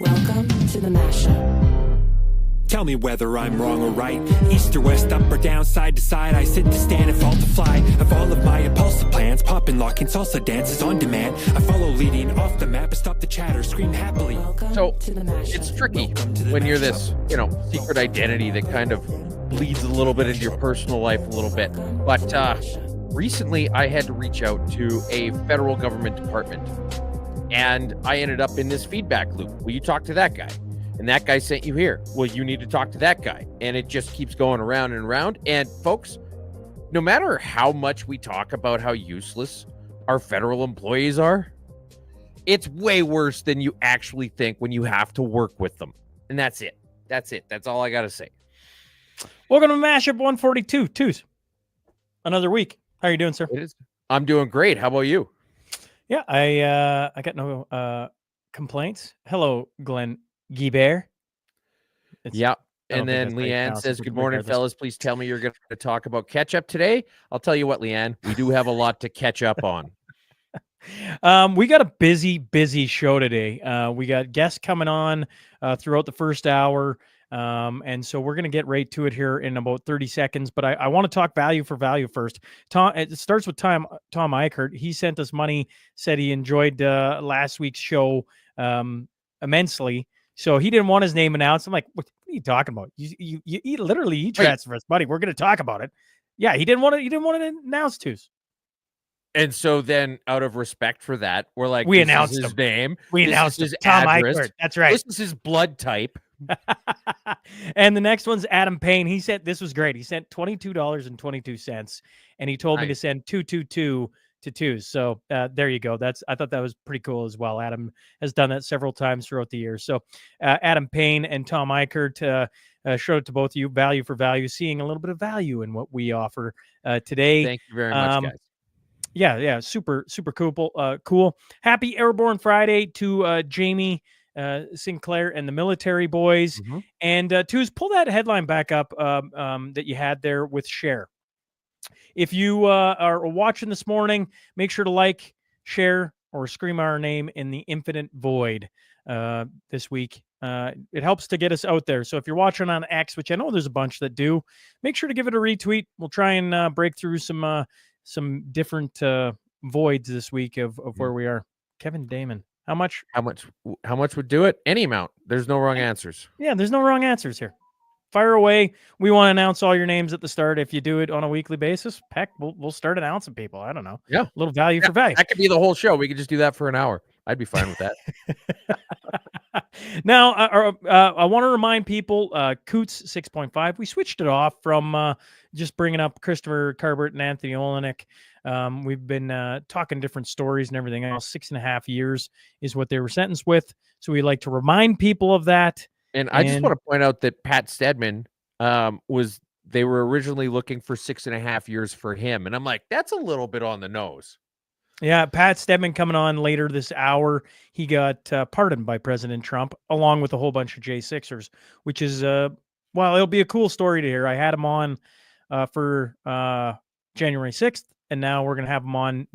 Welcome to the Mashup. Tell me whether I'm wrong or right. East or west, up or down, side to side. I sit to stand and fall to fly. Of all of my impulsive plans, popping, locking, salsa dances on demand. I follow leading off the map and stop the chatter, scream happily. So it's tricky when you're this, secret identity that kind of bleeds a little bit into your personal life a little bit. But recently I had to reach out to a federal government department and I ended up in this feedback loop. Will you talk to that guy? And that guy sent you here. Well, you need to talk to that guy. And it just keeps going around and around. And folks, no matter how much we talk about how useless our federal employees are, it's way worse than you actually think when you have to work with them. And that's it. That's it. That's all I got to say. Welcome to Mashup 142. Twos. Another week. How are you doing, sir? It is. I'm doing great. How about you? Yeah, I got no complaints. Hello, Glenn Guibert. Yeah. And then Leanne says, good morning, fellas. Please tell me you're going to talk about catch-up today. I'll tell you what, Leanne, we do have a lot to catch up on. We got a busy show today. We got guests coming on throughout the first hour. And so we're going to get right to it here in about 30 seconds. But I want to talk value for value first. It starts with Tom Eichert. He sent us money, said he enjoyed last week's show immensely. So he didn't want his name announced. I'm like, what are you talking about? You literally transfer us money. We're going to talk about it. Yeah, he didn't want to announce twos. And so then, out of respect for that, we're like, we announced his name. We announced his Tom Eichert. That's right. This is his blood type. And the next one's Adam Payne. He said this was great. He sent $22.22, and he told me to send 222 to twos. So there you go. I thought that was pretty cool as well. Adam has done that several times throughout the year. So Adam Payne and Tom Eichert showed it to both of you. Value for value, seeing a little bit of value in what we offer today. Thank you very much, guys. Yeah, super cool. Cool. Happy Airborne Friday to Jamie Sinclair and the military boys. Mm-hmm. And twos, pull that headline back up that you had there with Cher. If you are watching this morning, make sure to like, share, or scream our name in the infinite void this week. It helps to get us out there. So if you're watching on X, which I know there's a bunch that do, make sure to give it a retweet. We'll try and break through some different voids this week of where we are. Kevin Damon. How much would do it? Any amount. There's no wrong answers. Yeah, there's no wrong answers here. Fire away. We want to announce all your names at the start. If you do it on a weekly basis, heck, we'll start announcing people. I don't know. Yeah. A little value for value. That could be the whole show. We could just do that for an hour. I'd be fine with that. Now, I want to remind people, Coots 6.5, we switched it off from just bringing up Christopher Carbert and Anthony Olenek. We've been talking different stories and everything else. 6.5 years is what they were sentenced with. So we like to remind people of that. And I just want to point out that Pat Stedman they were originally looking for 6.5 years for him. And I'm like, that's a little bit on the nose. Yeah, Pat Stedman coming on later this hour. He got pardoned by President Trump, along with a whole bunch of J6ers, which is, it'll be a cool story to hear. I had him on for January 6th, and now we're going to have him on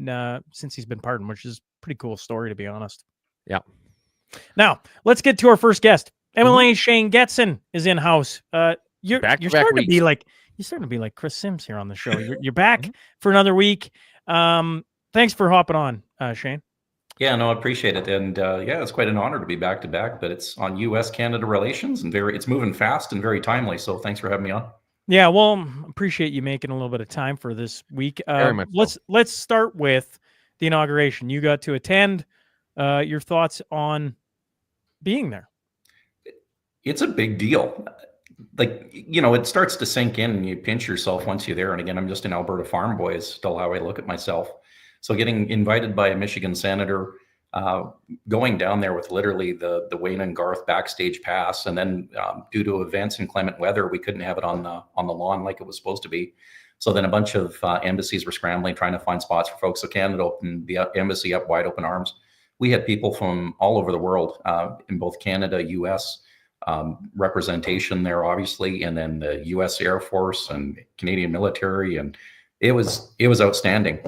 since he's been pardoned, which is a pretty cool story, to be honest. Yeah. Now, let's get to our first guest. Emily Shane Getson is in house. You're starting to be like Chris Sims here on the show. You're back for another week. Thanks for hopping on, Shane. Yeah, no, I appreciate it. And it's quite an honor to be back to back, but it's on U.S.-Canada relations and it's moving fast and very timely. So thanks for having me on. Yeah, well, appreciate you making a little bit of time for this week. Very much so. Let's start with the inauguration. You got to attend. Your thoughts on being there? It's a big deal. It starts to sink in and you pinch yourself once you're there. And again, I'm just an Alberta farm boy is still how I look at myself. So getting invited by a Michigan senator, going down there with literally the Wayne and Garth backstage pass, and then due to events and inclement weather, we couldn't have it on the lawn like it was supposed to be. So then a bunch of embassies were scrambling, trying to find spots for folks. So Canada opened the embassy up wide open arms. We had people from all over the world in both Canada, U.S., representation there, obviously, and then the U.S. Air Force and Canadian military and It was outstanding.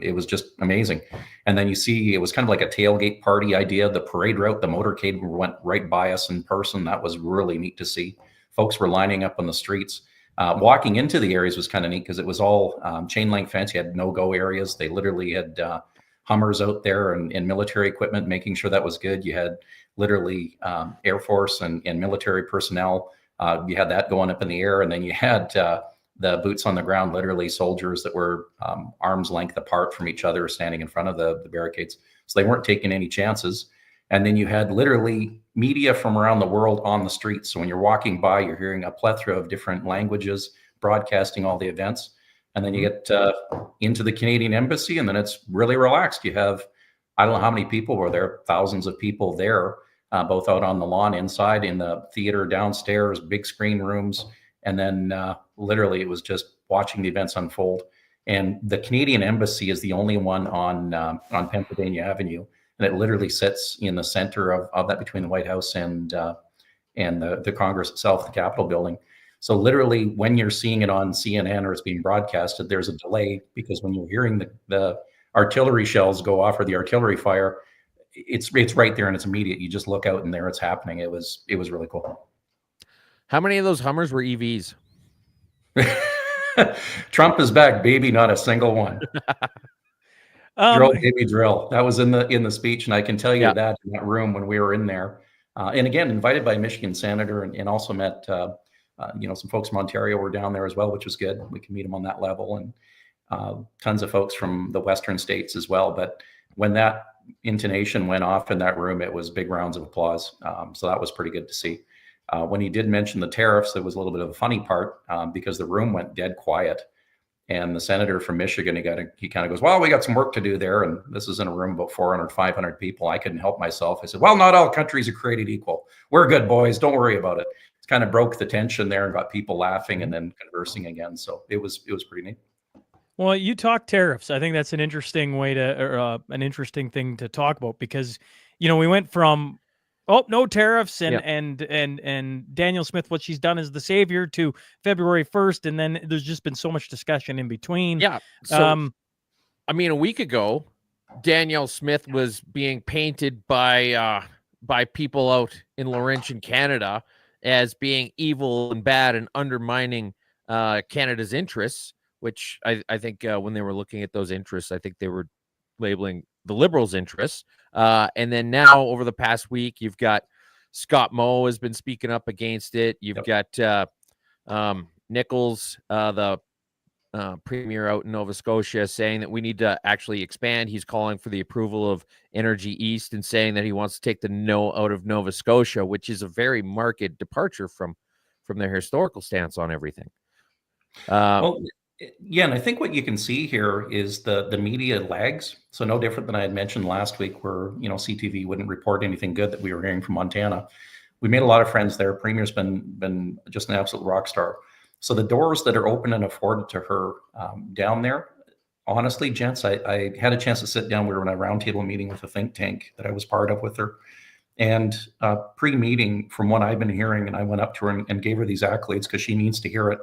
It was just amazing. And then you see, it was kind of like a tailgate party idea. The parade route, the motorcade went right by us in person. That was really neat to see. Folks were lining up on the streets. Walking into the areas was kind of neat because it was all chain link fence. You had no-go areas. They literally had Hummers out there and military equipment, making sure that was good. You had literally Air Force and military personnel. You had that going up in the air, and then you had the boots on the ground, literally soldiers that were arm's length apart from each other, standing in front of the barricades. So they weren't taking any chances. And then you had literally media from around the world on the streets. So when you're walking by, you're hearing a plethora of different languages broadcasting all the events. And then you get into the Canadian Embassy, and then it's really relaxed. You have, I don't know how many people were there, thousands of people there, both out on the lawn, inside, in the theater, downstairs, big screen rooms. And then literally it was just watching the events unfold. And the Canadian Embassy is the only one on Pennsylvania Avenue. And it literally sits in the center of that, between the White House and the Congress itself, the Capitol building. So literally when you're seeing it on CNN or it's being broadcasted, there's a delay, because when you're hearing the artillery shells go off, or the artillery fire, it's right there and it's immediate. You just look out and there it's happening. It was really cool. How many of those Hummers were EVs? Trump is back, baby, not a single one. Drill, baby, drill. That was in the speech, and I can tell you that in that room when we were in there, and again, invited by a Michigan senator, and also met some folks from Ontario were down there as well, which was good. We can meet them on that level, and tons of folks from the Western states as well. But when that intonation went off in that room, it was big rounds of applause. So that was pretty good to see. When he did mention the tariffs, there was a little bit of a funny part, because the room went dead quiet. And the senator from Michigan, he kind of goes, well, we got some work to do there. And this is in a room about 400, 500 people. I couldn't help myself. I said, well, not all countries are created equal. We're good, boys. Don't worry about it. It kind of broke the tension there and got people laughing and then conversing again. So it was pretty neat. Well, you talk tariffs. I think that's an interesting way an interesting thing to talk about, because, we went from, no tariffs and Daniel Smith, what she's done is the savior, to February 1st. And then there's just been so much discussion in between. Yeah. So, a week ago, Danielle Smith was being painted by people out in Laurentian, Canada, as being evil and bad and undermining Canada's interests, which I think when they were looking at those interests, I think they were labeling the Liberals' interests. And then now, over the past week, you've got Scott Moe has been speaking up against it. You've got Nichols, the premier out in Nova Scotia, saying that we need to actually expand. He's calling for the approval of Energy East and saying that he wants to take the no out of Nova Scotia, which is a very marked departure from their historical stance on everything. Yeah, and I think what you can see here is the media lags. So no different than I had mentioned last week, where CTV wouldn't report anything good that we were hearing from Montana. We made a lot of friends there. Premier's been just an absolute rock star. So the doors that are open and afforded to her down there, honestly, gents, I had a chance to sit down. We were in a roundtable meeting with a think tank that I was part of with her. And pre-meeting, from what I've been hearing, and I went up to her and gave her these accolades because she needs to hear it.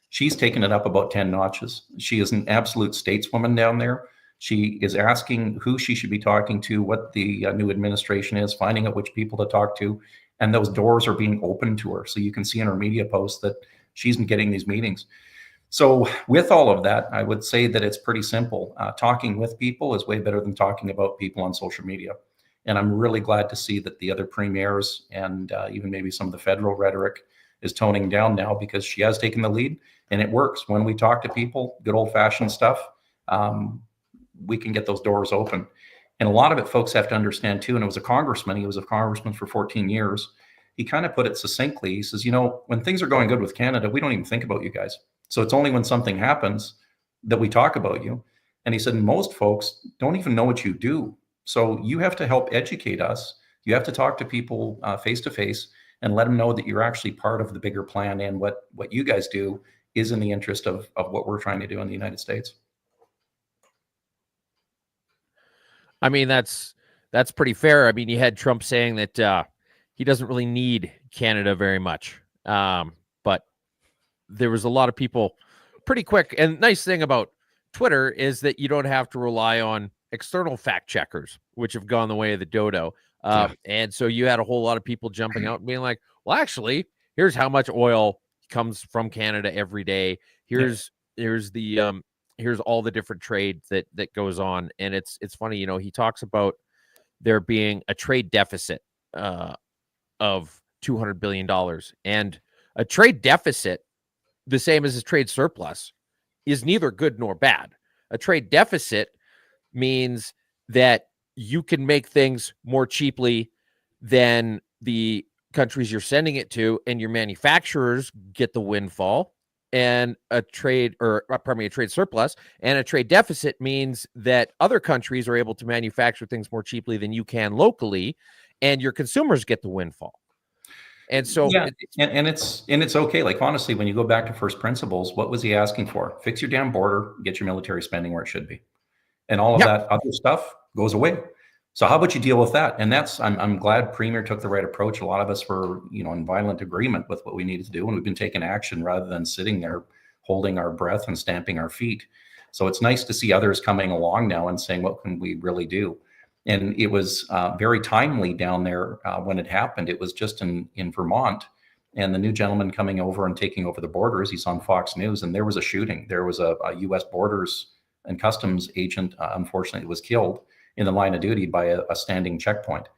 She's taken it up about 10 notches. She is an absolute stateswoman down there. She is asking who she should be talking to, what the new administration is, finding out which people to talk to. And those doors are being opened to her. So you can see in her media posts that she's been getting these meetings. So with all of that, I would say that it's pretty simple. Talking with people is way better than talking about people on social media. And I'm really glad to see that the other premiers and even maybe some of the federal rhetoric is toning down now, because she has taken the lead. And it works. When we talk to people, good old-fashioned stuff, we can get those doors open. And a lot of it, folks have to understand too, and it was a congressman. He was a congressman for 14 years. He kind of put it succinctly. He says, when things are going good with Canada, we don't even think about you guys. So it's only when something happens that we talk about you. And he said, most folks don't even know what you do. So you have to help educate us. You have to talk to people face to face and let them know that you're actually part of the bigger plan, and what you guys do is in the interest of what we're trying to do in the United States. I mean, that's pretty fair. I mean, you had Trump saying that he doesn't really need Canada very much. But there was a lot of people pretty quick. And nice thing about Twitter is that you don't have to rely on external fact checkers, which have gone the way of the dodo. And so you had a whole lot of people jumping out and being like, well, actually, here's how much oil comes from Canada every day. Here's all the different trade that goes on. And it's funny, he talks about there being a trade deficit of $200 billion, and a trade deficit, the same as a trade surplus, is neither good nor bad. A trade deficit means that you can make things more cheaply than the countries you're sending it to, and your manufacturers get the windfall. And a trade surplus and a trade deficit means that other countries are able to manufacture things more cheaply than you can locally, and your consumers get the windfall. And so, it's okay. Like, honestly, when you go back to first principles, what was he asking for? Fix your damn border, get your military spending where it should be, and all of that other stuff goes away. So how about you deal with that? And I'm glad Premier took the right approach. A lot of us were, in violent agreement with what we needed to do, and we've been taking action rather than sitting there holding our breath and stamping our feet. So it's nice to see others coming along now and saying, what can we really do? And it was very timely down there when it happened. It was just in Vermont, and the new gentleman coming over and taking over the borders, he's on Fox News, and there was a shooting. There was a U.S. Borders and Customs agent, unfortunately, was killed in the line of duty by a standing checkpoint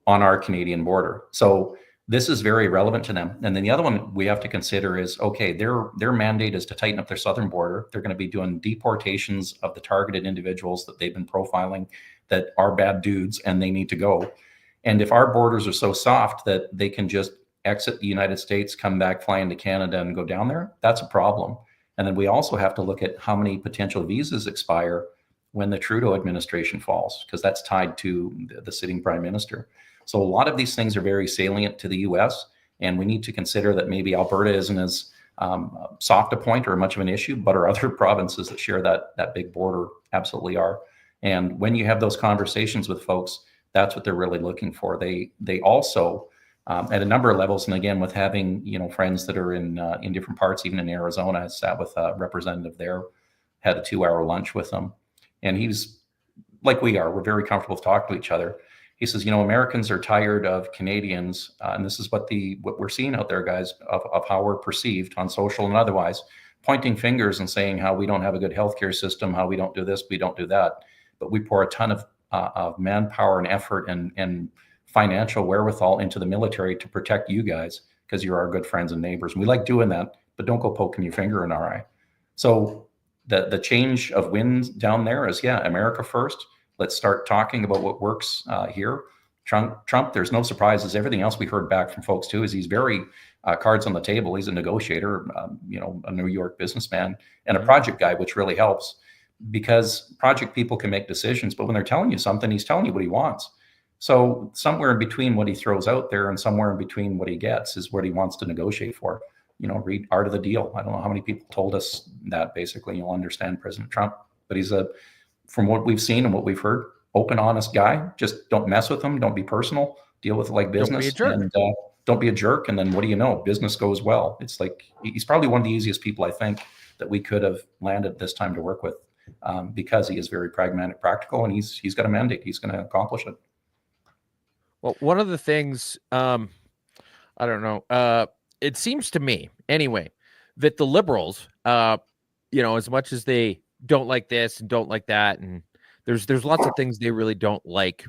on our Canadian border. So this is very relevant to them. And then the other one we have to consider is, okay, their mandate is to tighten up their southern border. They're going to be doing deportations of the targeted individuals that they've been profiling that are bad dudes and they need to go. And if our borders are so soft that they can just exit the United States, come back, fly into Canada and go down there, that's a problem. And then we also have to look at how many potential visas expire when the Trudeau administration falls, because that's tied to the sitting prime minister. So a lot of these things are very salient to the US, and we need to consider that maybe Alberta isn't as soft a point or much of an issue, but our other provinces that share that big border absolutely are. And when you have those conversations with folks, that's what they're really looking for. They also, at a number of levels, and again, with having friends that are in different parts, even in Arizona, I sat with a representative there, had a 2-hour lunch with them. And he's like we are. We're very comfortable with talking to each other. He says, Americans are tired of Canadians, and this is what we're seeing out there, guys, of how we're perceived on social and otherwise, pointing fingers and saying how we don't have a good healthcare system, how we don't do this, we don't do that. But we pour a ton of manpower and effort and financial wherewithal into the military to protect you guys because you're our good friends and neighbors. And we like doing that, but don't go poking your finger in our eye. So the change of winds down there is, America first. Let's start talking about what works here. Trump, there's no surprises. Everything else we heard back from folks too is he's very cards on the table. He's a negotiator, a New York businessman and a project guy, which really helps because project people can make decisions. But when they're telling you something, he's telling you what he wants. So somewhere in between what he throws out there and somewhere in between what he gets is what he wants to negotiate for. Read Art of the Deal. I don't know how many people told us that. Basically, you'll understand President Trump, but he's from what we've seen and what we've heard, open, honest guy. Just don't mess with him. Don't be personal. Deal with it like business. And don't be a jerk. And then what do you know? Business goes well. It's like he's probably one of the easiest people I think that we could have landed this time to work with because he is very pragmatic, practical, and he's got a mandate. He's going to accomplish it. Well, one of the things, I don't know, it seems to me anyway, that the Liberals, as much as they don't like this and don't like that, and there's lots of things they really don't like,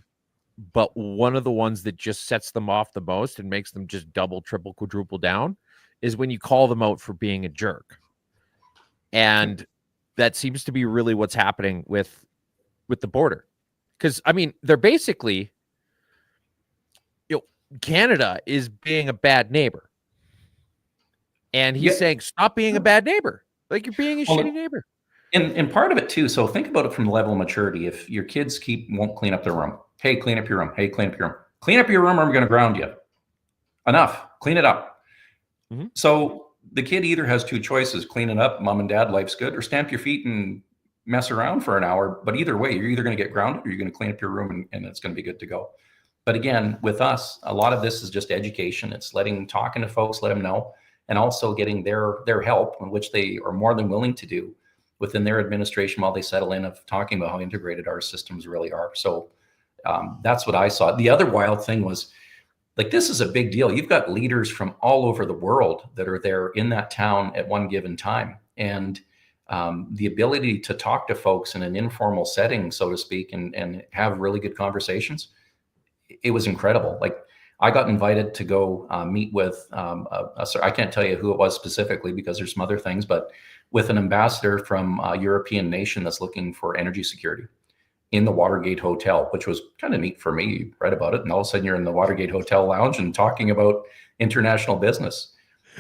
but one of the ones that just sets them off the most and makes them just double, triple, quadruple down is when you call them out for being a jerk. And that seems to be really what's happening with the border. Because, they're basically, Canada is being a bad neighbor. And he's saying, stop being a bad neighbor. Like you're being a shitty neighbor. And part of it too, so think about it from the level of maturity. If your kids won't clean up their room. Hey, clean up your room. Hey, clean up your room. Clean up your room or I'm going to ground you. Enough. Clean it up. Mm-hmm. So the kid either has two choices: clean it up, mom and dad, life's good, or stamp your feet and mess around for an hour. But either way, you're either going to get grounded or you're going to clean up your room and it's going to be good to go. But again, with us, a lot of this is just education. It's talking to folks, let them know, and also getting their help, which they are more than willing to do within their administration while they settle in of talking about how integrated our systems really are. So that's what I saw. The other wild thing was, like, this is a big deal. You've got leaders from all over the world that are there in that town at one given time. And the ability to talk to folks in an informal setting, so to speak, and have really good conversations, it was incredible. Like, I got invited to go meet with, I can't tell you who it was specifically because there's some other things, but with an ambassador from a European nation that's looking for energy security in the Watergate Hotel, which was kind of neat for me. You read about it, and all of a sudden you're in the Watergate Hotel lounge and talking about international business.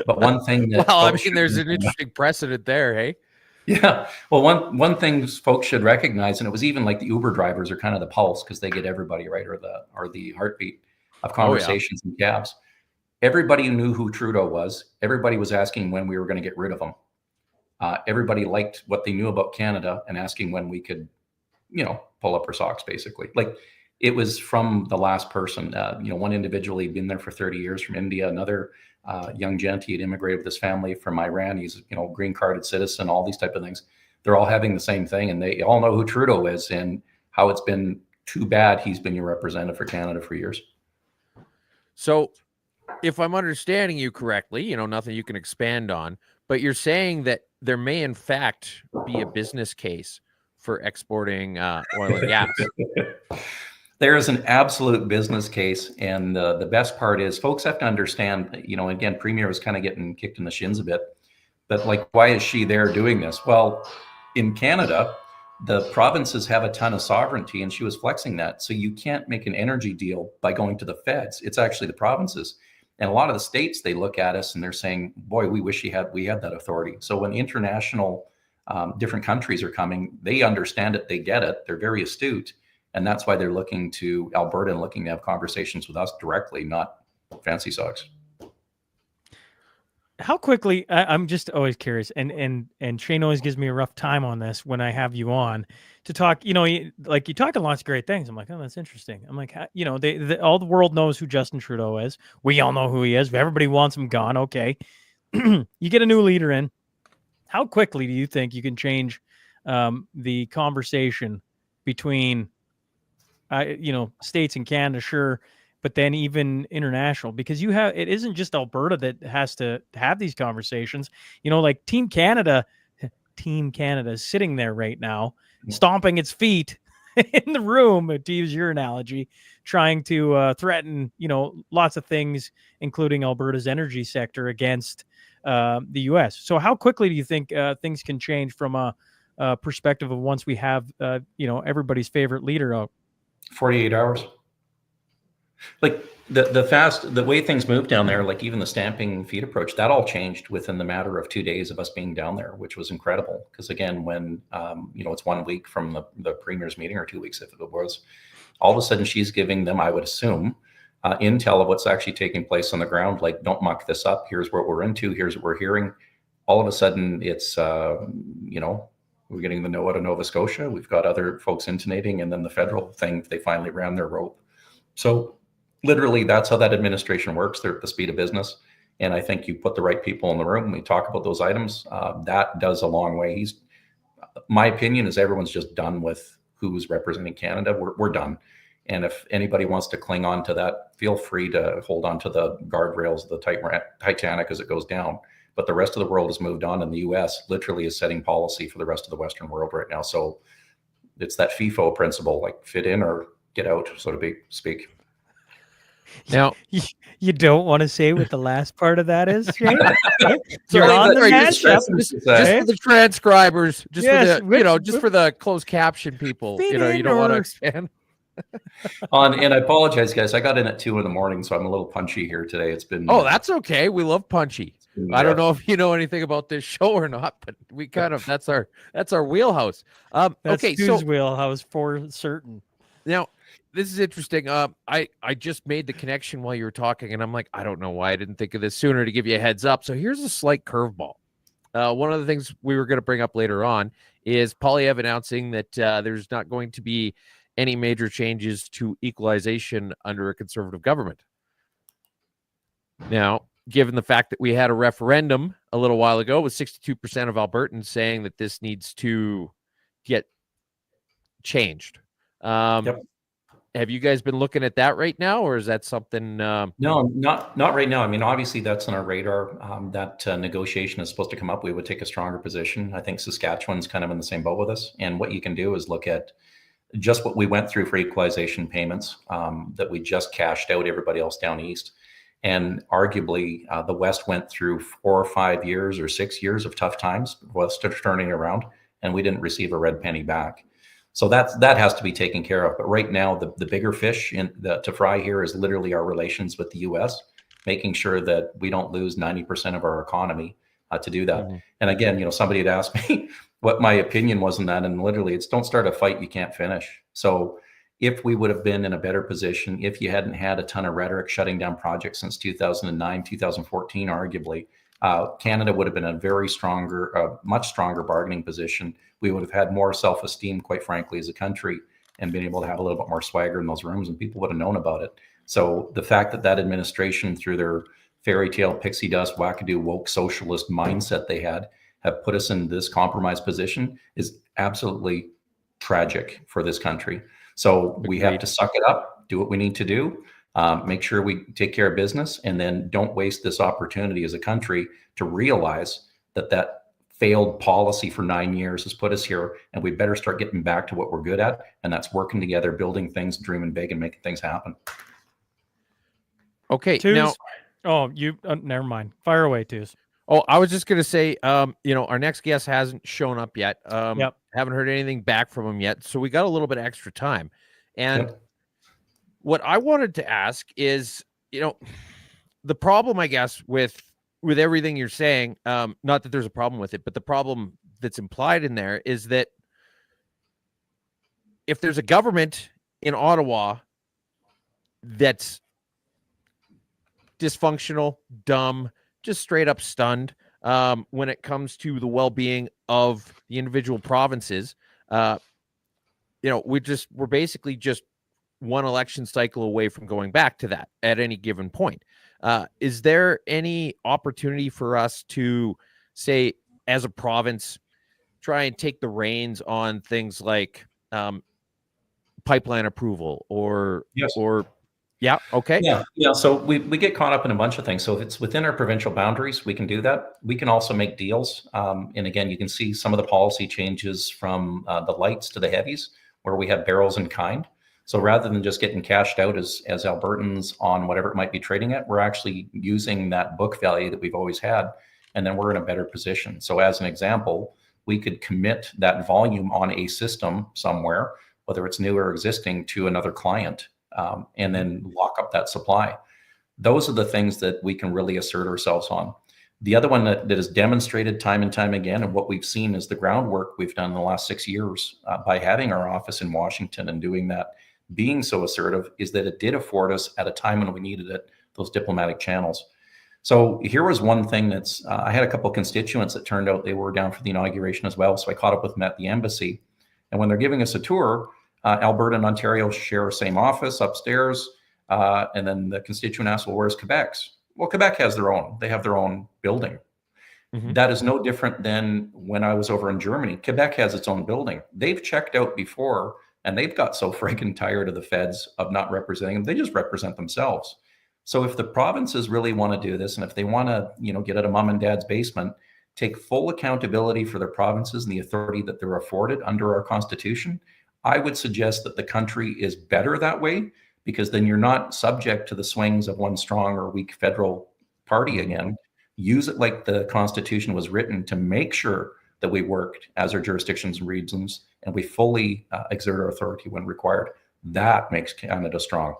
But one thing that well, I mean, there's an interesting precedent there, hey? Yeah. Well, one thing folks should recognize, and it was even like the Uber drivers are kind of the pulse because they get everybody, right, or the heartbeat of conversations in cabs. Everybody knew who Trudeau was. Everybody was asking when we were going to get rid of him. Everybody liked what they knew about Canada and asking when we could, pull up our socks, basically. Like, it was from the last person. One individual, he'd been there for 30 years from India. Another young gent, he had immigrated with his family from Iran. He's, green carded citizen, all these type of things. They're all having the same thing, and they all know who Trudeau is and how it's been too bad he's been your representative for Canada for years. So if I'm understanding you correctly, nothing you can expand on, but you're saying that there may in fact be a business case for exporting oil and gas. There is an absolute business case. And the best part is folks have to understand, again, Premier was kind of getting kicked in the shins a bit, but like, why is she there doing this? Well, in Canada, the provinces have a ton of sovereignty, and she was flexing that. So you can't make an energy deal by going to the feds. It's actually the provinces. And a lot of the states, they look at us and they're saying, boy, we wish we had that authority. So when international different countries are coming, they understand it, they get it, they're very astute. And that's why they're looking to Alberta and looking to have conversations with us directly, not fancy socks. How quickly, I'm just always curious, and Shane always gives me a rough time on this when I have you on to talk. You talk on lots of great things. I'm like, oh, that's interesting. I'm like, all the world knows who Justin Trudeau is. We all know who he is. Everybody wants him gone. Okay, you get a new leader in. How quickly do you think you can change the conversation between, states and Canada? Sure. But then even international, because it isn't just Alberta that has to have these conversations. Like Team Canada is sitting there right now, stomping its feet in the room, to use your analogy, trying to threaten, lots of things, including Alberta's energy sector against the U.S. So how quickly do you think things can change from a perspective of once we have, everybody's favorite leader out? 48 hours. Like the way things move down there, like even the stamping feed approach, that all changed within the matter of 2 days of us being down there, which was incredible. Because again, when it's 1 week from the Premier's meeting, or 2 weeks if it was, all of a sudden she's giving them, I would assume, intel of what's actually taking place on the ground. Like, don't muck this up. Here's what we're into. Here's what we're hearing. All of a sudden, it's we're getting the no out of Nova Scotia. We've got other folks intonating, and then the federal thing, they finally ran their rope. So literally, that's how that administration works. They're at the speed of business. And I think you put the right people in the room. We talk about those items. That does a long way. My opinion is everyone's just done with who's representing Canada. We're done. And if anybody wants to cling on to that, feel free to hold on to the guardrails of the Titanic as it goes down. But the rest of the world has moved on, and the U.S. literally is setting policy for the rest of the Western world right now. So it's that FIFO principle, like fit in or get out, so to speak. Now, you don't want to say what the last part of that is, Shane? So You're on the Mashup. Just for the transcribers, just for the closed caption people, you don't want to expand. And I apologize, guys. I got in at 2 a.m, so I'm a little punchy here today. It's been that's okay. We love punchy. I don't know if you know anything about this show or not, but we kind of that's our wheelhouse. That's Stu's wheelhouse for certain. Now, this is interesting. I just made the connection while you were talking, and I'm like, I don't know why I didn't think of this sooner to give you a heads up. So here's a slight curveball. One of the things we were going to bring up later on is Poilievre announcing that there's not going to be any major changes to equalization under a Conservative government. Now, given the fact that we had a referendum a little while ago with 62% of Albertans saying that this needs to get changed. Yep. Have you guys been looking at that right now, or is that something? No, not right now. I mean, obviously that's on our radar. That negotiation is supposed to come up. We would take a stronger position. I think Saskatchewan's kind of in the same boat with us. And what you can do is look at just what we went through for equalization payments that we just cashed out everybody else down east. And arguably, the West went through 4 or 5 years or 6 years of tough times, West turning around, and we didn't receive a red penny back. So that has to be taken care of. But right now, the bigger fish to fry here is literally our relations with the U.S., making sure that we don't lose 90% of our economy to do that. Mm-hmm. And again, somebody had asked me what my opinion was on that, and literally, it's don't start a fight you can't finish. So if we would have been in a better position, if you hadn't had a ton of rhetoric shutting down projects since 2009, 2014, arguably, Canada would have been a much stronger bargaining position. We would have had more self-esteem, quite frankly, as a country, and been able to have a little bit more swagger in those rooms, and people would have known about it. So the fact that administration, through their fairy tale, pixie dust, wackadoo, woke socialist mindset they have put us in this compromised position is absolutely tragic for this country. So we have to suck it up, do what we need to do, make sure we take care of business, and then don't waste this opportunity as a country to realize that failed policy for 9 years has put us here, and we better start getting back to what we're good at, and that's working together, building things, dreaming big, and making things happen. Okay, Tews, never mind. Fire away, Tews. Oh, I was just going to say, our next guest hasn't shown up yet. Haven't heard anything back from him yet. So we got a little bit extra time. And what I wanted to ask is, the problem, I guess, with everything you're saying, not that there's a problem with it, but the problem that's implied in there is that if there's a government in Ottawa that's dysfunctional, dumb, just straight up stunned when it comes to the well-being of the individual provinces, we're basically just one election cycle away from going back to that at any given point. Is there any opportunity for us to, say, as a province, try and take the reins on things like pipeline approval or yeah. Okay. Yeah. So we get caught up in a bunch of things. So if it's within our provincial boundaries, we can do that. We can also make deals. And again, you can see some of the policy changes from the lights to the heavies, where we have barrels in kind. So rather than just getting cashed out as Albertans on whatever it might be trading at, we're actually using that book value that we've always had, and then we're in a better position. So as an example, we could commit that volume on a system somewhere, whether it's new or existing, to another client. And then lock up that supply. Those are the things that we can really assert ourselves on. The other one that is demonstrated time and time again, and what we've seen is the groundwork we've done in the last 6 years by having our office in Washington and doing that, being so assertive, is that it did afford us at a time when we needed it, those diplomatic channels. So here was one thing that's, I had a couple of constituents that turned out they were down for the inauguration as well. So I caught up with them at the embassy, and when they're giving us a tour, Alberta and Ontario share the same office upstairs. And then the constituent asks, well, where's Quebec's? Well, Quebec has their own. They have their own building. Mm-hmm. That is no different than when I was over in Germany. Quebec has its own building. They've checked out before, and they've got so friggin' tired of the feds of not representing them. They just represent themselves. So if the provinces really want to do this, and if they want to, get out of mom and dad's basement, take full accountability for their provinces and the authority that they're afforded under our Constitution, I would suggest that the country is better that way, because then you're not subject to the swings of one strong or weak federal party again. Use it like the Constitution was written, to make sure that we worked as our jurisdictions and regions, and we fully exert our authority when required. That makes Canada strong.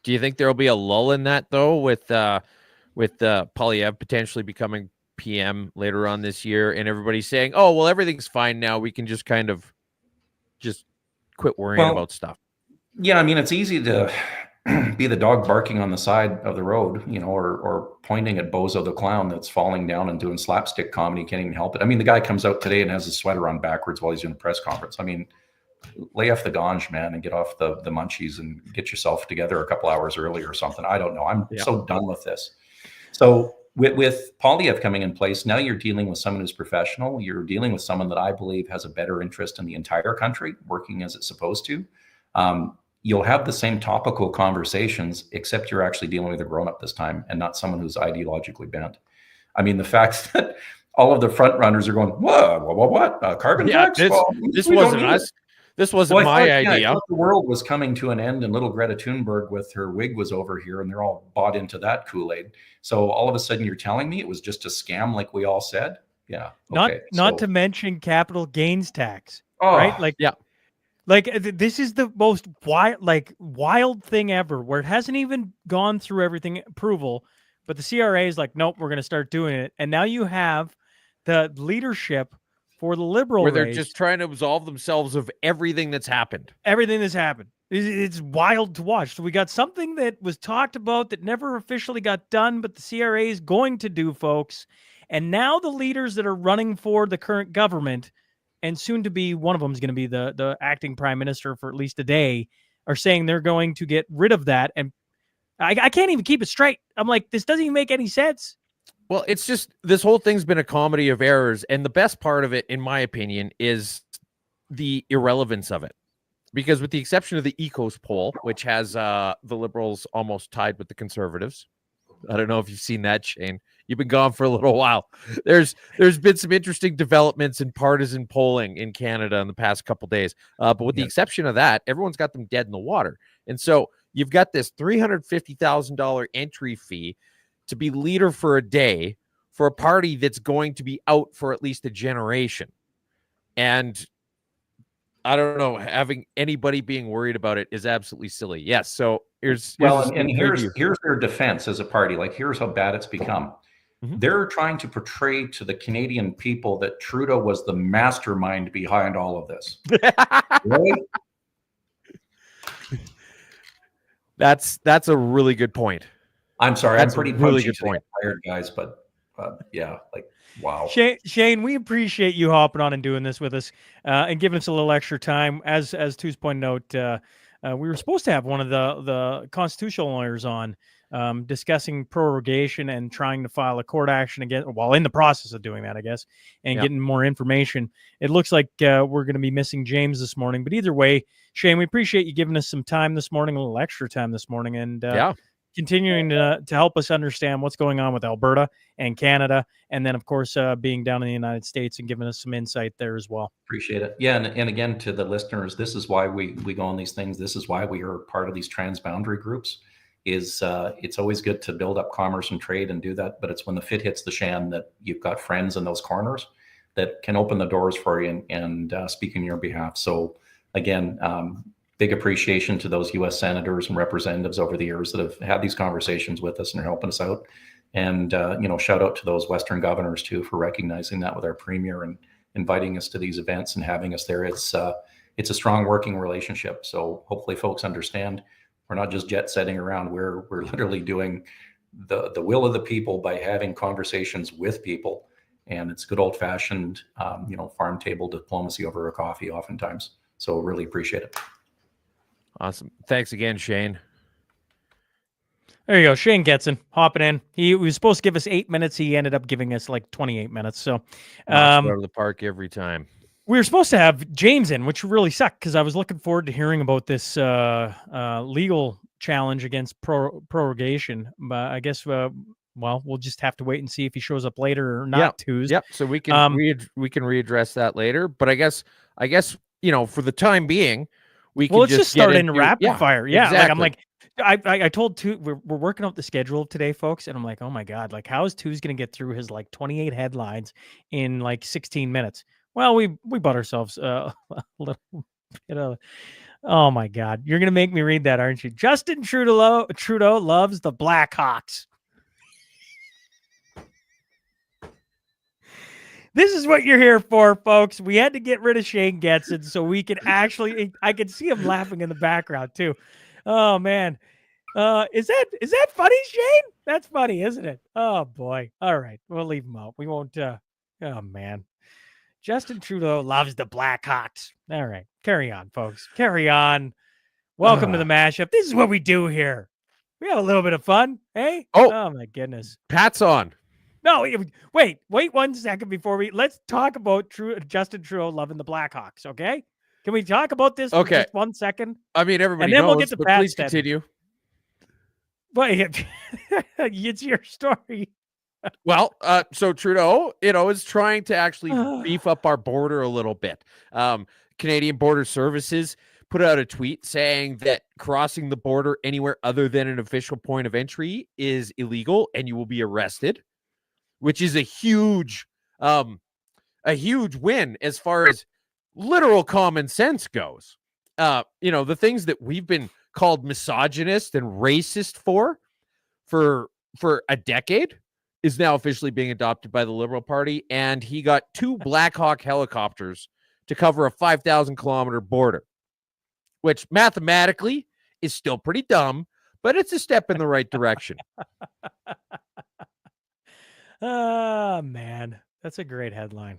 Do you think there'll be a lull in that, though, with Poilievre potentially becoming PM later on this year, and everybody saying, oh, well, everything's fine now, we can just kind of just quit worrying about stuff? Yeah, I mean, it's easy to be the dog barking on the side of the road, or pointing at Bozo the clown that's falling down and doing slapstick comedy, can't even help it. I mean, the guy comes out today and has his sweater on backwards while he's doing a press conference. I mean, lay off the ganj, man, and get off the munchies and get yourself together a couple hours early or something. I don't know. I'm so done with this. So with Polyev coming in place, now you're dealing with someone who's professional. You're dealing with someone that I believe has a better interest in the entire country, working as it's supposed to. You'll have the same topical conversations, except you're actually dealing with a grown-up this time and not someone who's ideologically bent. I mean, the fact that all of the front runners are going, what? Carbon tax? This wasn't us. This wasn't my idea. I thought the world was coming to an end, and little Greta Thunberg with her wig was over here, and they're all bought into that Kool-Aid. So all of a sudden, you're telling me it was just a scam, like we all said? Yeah. Okay. Not to mention capital gains tax, Oh, right? Like, yeah. Like this is the most wild thing ever, where it hasn't even gone through everything approval, but the CRA is like, nope, we're going to start doing it, and now you have the leadership for the Liberal where they're race, just trying to absolve themselves of everything that's happened. Everything that's happened. It's wild to watch. So we got something that was talked about that never officially got done, but the CRA is going to do, folks. And now the leaders that are running for the current government, and soon to be, one of them is going to be the acting prime minister for at least a day, are saying they're going to get rid of that. And I can't even keep it straight. I'm like, this doesn't even make any sense. Well, it's just, this whole thing's been a comedy of errors. And the best part of it, in my opinion, is the irrelevance of it. Because with the exception of the Ecos poll, which has the Liberals almost tied with the Conservatives. I don't know if you've seen that, Shane. You've been gone for a little while. There's been some interesting developments in partisan polling in Canada in the past couple days. But with the exception of that, everyone's got them dead in the water. And so you've got this $350,000 entry fee to be leader for a day for a party that's going to be out for at least a generation. And I don't know, having anybody being worried about it is absolutely silly. Yes. So here's their defense as a party. Like, here's how bad it's become. Mm-hmm. They're trying to portray to the Canadian people that Trudeau was the mastermind behind all of this. Really? That's a really good point. I'm sorry. That's I'm pretty really good point. Tired guys, but yeah, like, wow. Shane, we appreciate you hopping on and doing this with us and giving us a little extra time. As Tu's pointed out, we were supposed to have one of the constitutional lawyers on discussing prorogation and trying to file a court action again, while in the process of doing that, I guess, and getting more information. It looks like we're going to be missing James this morning. But either way, Shane, we appreciate you giving us some time this morning, a little extra time this morning, and continuing to help us understand what's going on with Alberta and Canada, and then, of course, being down in the United States and giving us some insight there as well. Appreciate it. Yeah, and again, to the listeners, this is why we go on these things. This is why we are part of these transboundary groups. It's always good to build up commerce and trade and do that, but it's when the fit hits the shan that you've got friends in those corners that can open the doors for you and speak on your behalf. So again, big appreciation to those U.S. senators and representatives over the years that have had these conversations with us and are helping us out. And, shout out to those Western governors too, for recognizing that with our premier and inviting us to these events and having us there. It's a strong working relationship. So hopefully folks understand we're not just jet setting around. We're literally doing the will of the people by having conversations with people. And it's good old fashioned, farm table diplomacy over a coffee oftentimes. So really appreciate it. Awesome. Thanks again, Shane. There you go. Shane Getson hopping in. He was supposed to give us 8 minutes. He ended up giving us like 28 minutes. So out of the park every time. We were supposed to have James in, which really sucked because I was looking forward to hearing about this legal challenge against prorogation. But I guess, we'll just have to wait and see if he shows up later or not. Tuesday. Yep. So we can readdress that later. But I guess for the time being, let's just start into rapid fire. Yeah, exactly. I'm like, I told Tu we're working out the schedule today, folks, and I'm like, oh my god, like how is Tu's going to get through his like 28 headlines in like 16 minutes? Well, we bought ourselves a little bit of. Oh my god, you're going to make me read that, aren't you? Justin Trudeau loves the Blackhawks. This is what you're here for, folks. We had to get rid of Shane Getson so we could actually. I could see him laughing in the background too. Oh man, is that funny, Shane? That's funny, isn't it? Oh boy. All right, we'll leave him out. We won't. Oh man, Justin Trudeau loves the Blackhawks. All right, carry on, folks. Carry on. Welcome to the mashup. This is what we do here. We have a little bit of fun, hey? Oh my goodness. Pat's on. No, wait 1 second before let's talk about Justin Trudeau loving the Blackhawks, okay? Can we talk about this for just 1 second? I mean, everybody and then knows, we'll get to but Pat please Stedman. continue. Wait, it's your story. Well, so Trudeau, is trying to actually beef up our border a little bit. Canadian Border Services put out a tweet saying that crossing the border anywhere other than an official point of entry is illegal and you will be arrested, which is a huge win as far as literal common sense goes. The things that we've been called misogynist and racist for a decade is now officially being adopted by the Liberal Party. And he got 2 Black Hawk helicopters to cover a 5,000 kilometer border, which mathematically is still pretty dumb, but it's a step in the right direction. Oh, man. That's a great headline.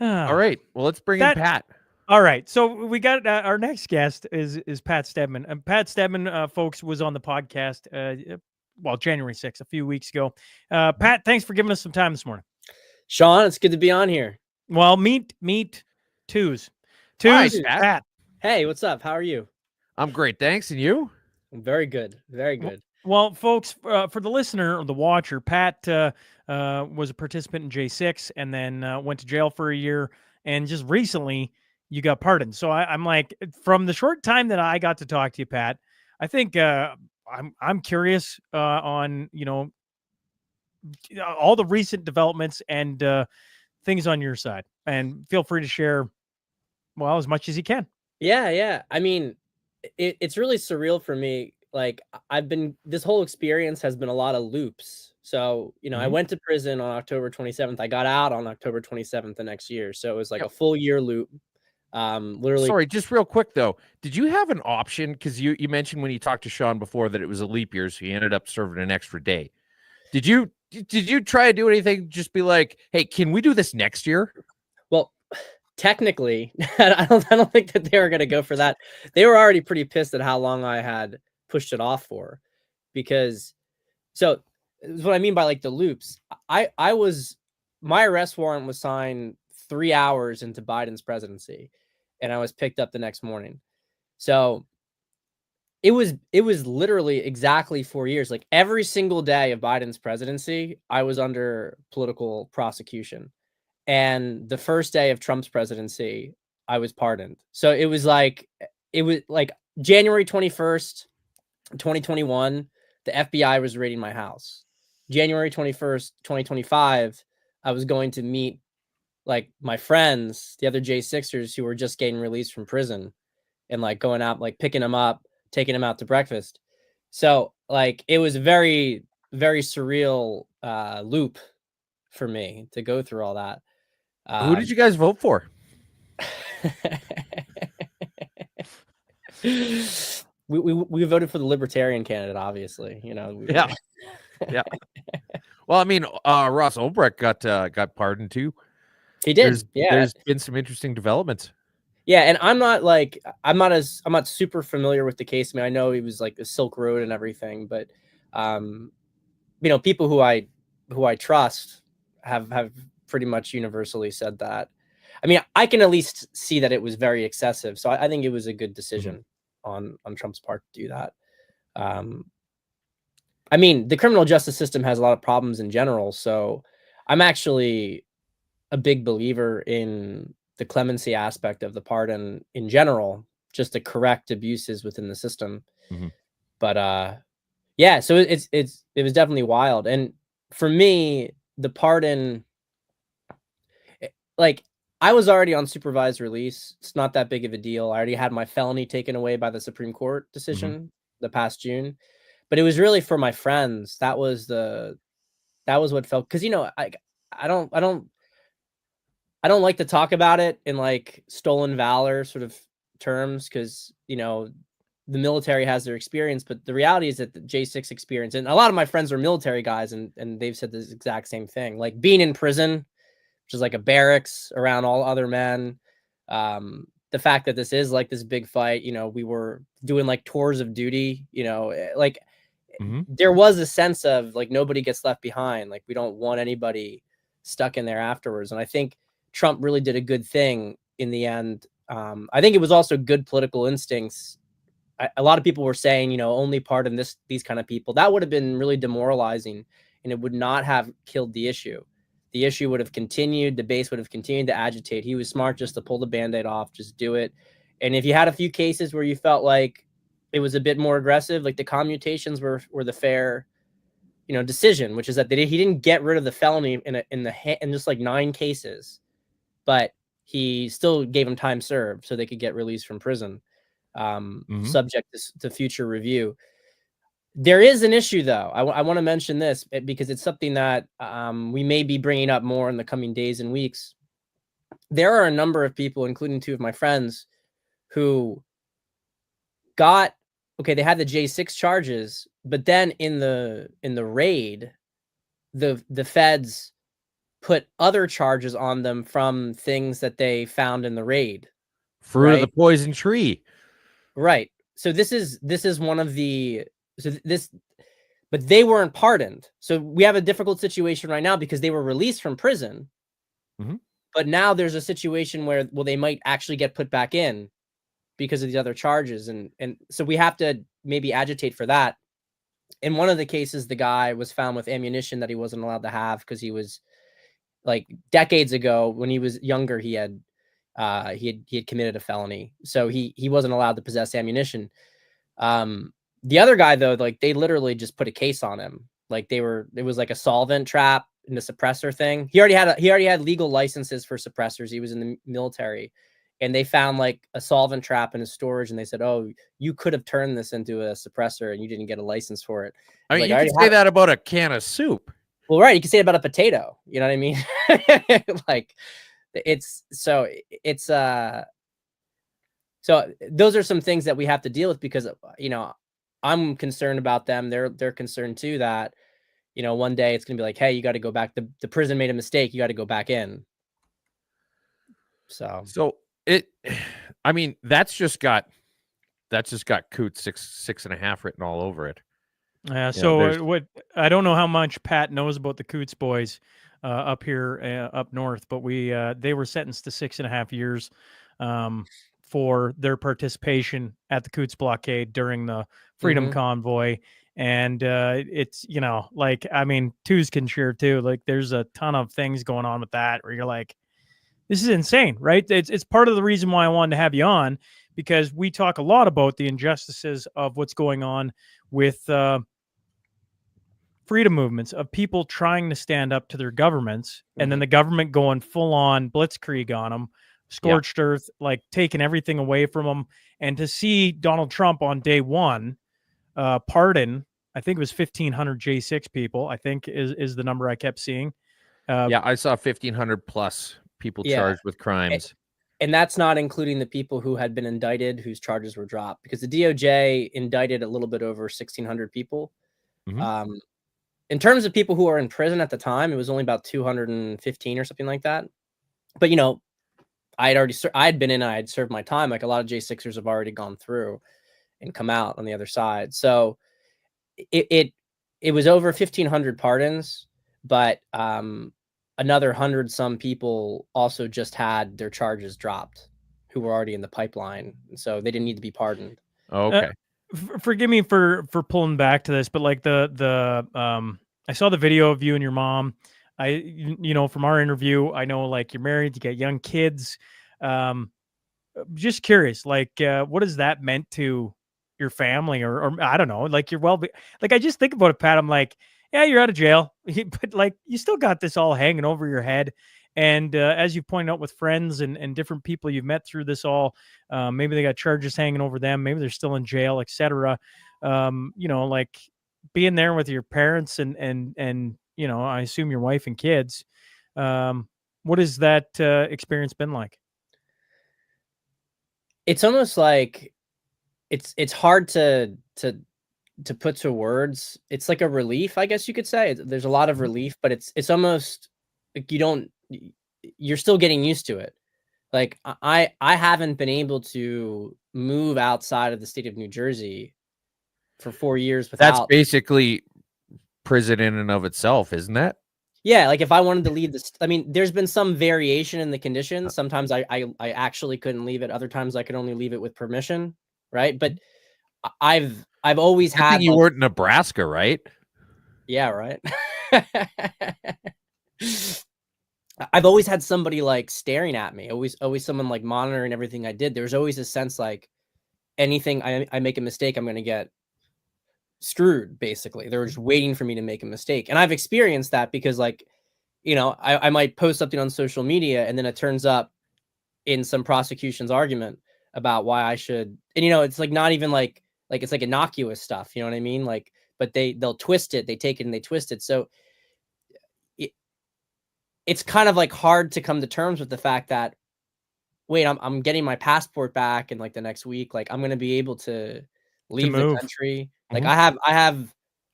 All right. Well, let's bring in Pat. All right. So we got our next guest is Pat Stedman. And Pat Stedman, folks, was on the podcast, January 6th, a few weeks ago. Pat, thanks for giving us some time this morning. Sean, it's good to be on here. Well, meet Twos. Hi, Pat. Hey, what's up? How are you? I'm great. Thanks. And you? I'm very good. Very good. Well, folks, for the listener or the watcher, Pat was a participant in J6 and then went to jail for a year. And just recently, you got pardoned. So I'm like, from the short time that I got to talk to you, Pat, I think I'm curious on all the recent developments and things on your side. And feel free to share, well, as much as you can. Yeah. I mean, it's really surreal for me. Like this whole experience has been a lot of loops. So, I went to prison on October 27th. I got out on October 27th the next year. So it was like a full year loop. Literally. Sorry, just real quick though. Did you have an option? Because you mentioned when you talked to Sean before that it was a leap year, so you ended up serving an extra day. Did you try to do anything? Just be like, hey, can we do this next year? Well, technically, I don't think that they were going to go for that. They were already pretty pissed at how long I had pushed it off for, because so what I mean by like the loops. My arrest warrant was signed 3 hours into Biden's presidency, and I was picked up the next morning. So it was literally exactly 4 years. Like every single day of Biden's presidency, I was under political prosecution. And the first day of Trump's presidency, I was pardoned. So it was like January 21st, 2021, the FBI was raiding my house. January 21st, 2025, I was going to meet like my friends, the other J6ers who were just getting released from prison, and like going out, like picking them up, taking them out to breakfast. So like it was a very, very surreal loop for me to go through all that. Who did you guys vote for? we voted for the Libertarian candidate, obviously. Yeah. Well, I mean, Ross Ulbricht got pardoned too. He did. There's been some interesting developments. Yeah, and I'm not super familiar with the case. I mean, I know he was like the Silk Road and everything, but people who I trust have pretty much universally said that. I mean, I can at least see that it was very excessive. So I think it was a good decision on Trump's part to do that. I mean, the criminal justice system has a lot of problems in general. So I'm actually a big believer in the clemency aspect of the pardon in general, just to correct abuses within the system. But yeah, so it was definitely wild. And for me, the pardon, like I was already on supervised release. It's not that big of a deal. I already had my felony taken away by the Supreme Court decision the past June, but it was really for my friends. That was what felt, because I don't like to talk about it in like stolen valor sort of terms, because the military has their experience, but the reality is that the J6 experience, and a lot of my friends are military guys, and they've said this exact same thing, like being in prison, which is like a barracks around all other men. The fact that this is like this big fight, we were doing like tours of duty, like there was a sense of like nobody gets left behind. Like we don't want anybody stuck in there afterwards. And I think Trump really did a good thing in the end. I think it was also good political instincts. A lot of people were saying, you know, only pardon these kind of people. That would have been really demoralizing, and it would not have killed the issue. The issue would have continued. The base would have continued to agitate. He was smart just to pull the Band-Aid off, just do it. And if you had a few cases where you felt like it was a bit more aggressive, like the commutations were the fair, you know, decision, which is that he didn't get rid of the felony in just like 9 cases, but he still gave him time served so they could get released from prison, subject to future review. There is an issue, though. I want to mention this because it's something that we may be bringing up more in the coming days and weeks. There are a number of people, including 2 of my friends, who got, they had the J6 charges, but then in the raid, the feds put other charges on them from things that they found in the raid. Fruit of the poison tree. Right. So this is one of the, but they weren't pardoned. So we have a difficult situation right now because they were released from prison. But now there's a situation where, they might actually get put back in because of these other charges. And so we have to maybe agitate for that. In one of the cases, the guy was found with ammunition that he wasn't allowed to have because he was, like, decades ago when he was younger, he had committed a felony. So he wasn't allowed to possess ammunition. The other guy, though, like, they literally just put a case on him. Like, it was like a solvent trap in the suppressor thing. He already had legal licenses for suppressors. He was in the military, and they found like a solvent trap in his storage, and they said, "Oh, you could have turned this into a suppressor, and you didn't get a license for it." I mean, like, you can say that about a can of soup. Well, right, you can say it about a potato. You know what I mean? Like, so those are some things that we have to deal with because, you know, I'm concerned about them. They're concerned too that, you know, one day it's going to be like, hey, you got to go back. The prison made a mistake. You got to go back in. So I mean, that's just got Coot 6.5 written all over it. Yeah. So what, I don't know how much Pat knows about the Coots boys up here, up north, but they were sentenced to 6.5 years for their participation at the Coots blockade during the Freedom Convoy. And it's, you know, like, I mean, twos can share too. Like, there's a ton of things going on with that where you're like, this is insane, right? It's part of the reason why I wanted to have you on, because we talk a lot about the injustices of what's going on with freedom movements, of people trying to stand up to their governments, and then the government going full on blitzkrieg on them, scorched earth, like taking everything away from them. And to see Donald Trump on day one pardon, I think it was 1,500 J6 people, I think is the number I kept seeing. I saw 1,500 plus people charged with crimes. And that's not including the people who had been indicted, whose charges were dropped, because the DOJ indicted a little bit over 1,600 people. In terms of people who are in prison at the time, it was only about 215 or something like that. But, you know, I had been in, I had served my time. Like, a lot of J6ers have already gone through and come out on the other side. So it was over 1,500 pardons, but another 100 some people also just had their charges dropped who were already in the pipeline. So they didn't need to be pardoned. Okay. Forgive me for pulling back to this, but like I saw the video of you and your mom. You know, from our interview, I know, like, you're married, you got young kids. Just curious, like, what has that meant to your family, or I don't know, like, your well-being? Like, I just think about it, Pat. I'm like, yeah, you're out of jail, but like, you still got this all hanging over your head. And as you pointed out with friends and different people you've met through this all, maybe they got charges hanging over them, maybe they're still in jail, etc. You know, like, being there with your parents and you know, I assume your wife and kids. What has that experience been like? It's almost like it's hard to put to words. It's like a relief, I guess you could say. There's a lot of relief, but it's almost like you're still getting used to it. Like, I haven't been able to move outside of the state of New Jersey for 4 years That's without. basically prison in and of itself, isn't that? Yeah, like if I wanted to leave this, I mean, there's been some variation in the conditions. Sometimes I actually couldn't leave it. Other times I could only leave it with permission, right? But I've always I think had you like, weren't in Nebraska, right? yeah, right. I've always had somebody like staring at me. Always someone like monitoring everything I did. There's always a sense like anything I make a mistake, I'm gonna get screwed. Basically, they're just waiting for me to make a mistake, and I've experienced that because like, you know, I might post something on social media and then it turns up in some prosecution's argument about why I should, and you know, it's like not even like it's like innocuous stuff, you know what I mean? Like, but they'll twist it, they take it and they twist it. So it's kind of like hard to come to terms with the fact that, wait, I'm getting my passport back in like the next week. Like I'm gonna be able to leave the move. country. Like Mhm. I have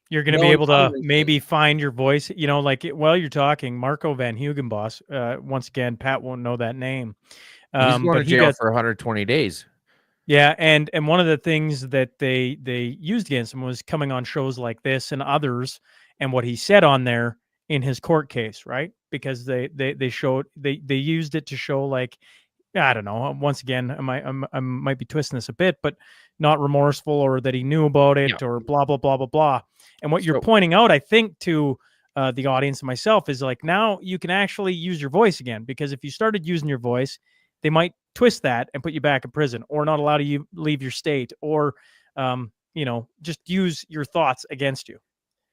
You're going to no be able to encumbrances. maybe find your voice, you know, like while you're talking, Marco Van Hugenbos, once again, Pat won't know that name. He's going But to he jail got, for 120 days. yeah, and one of the things that they used against him was coming on shows like this and others, and what he said on there in his court case, right? Because they showed they used it to show like, I don't know. Once again, I might be twisting this a bit, but not remorseful or that he knew about Yeah. it or blah blah blah blah blah. And what you're So- pointing out, I think, to the audience and myself is like now you can actually use your voice again, because if you started using your voice, they might twist that and put you back in prison or not allow you leave your state or you know, just use your thoughts against you.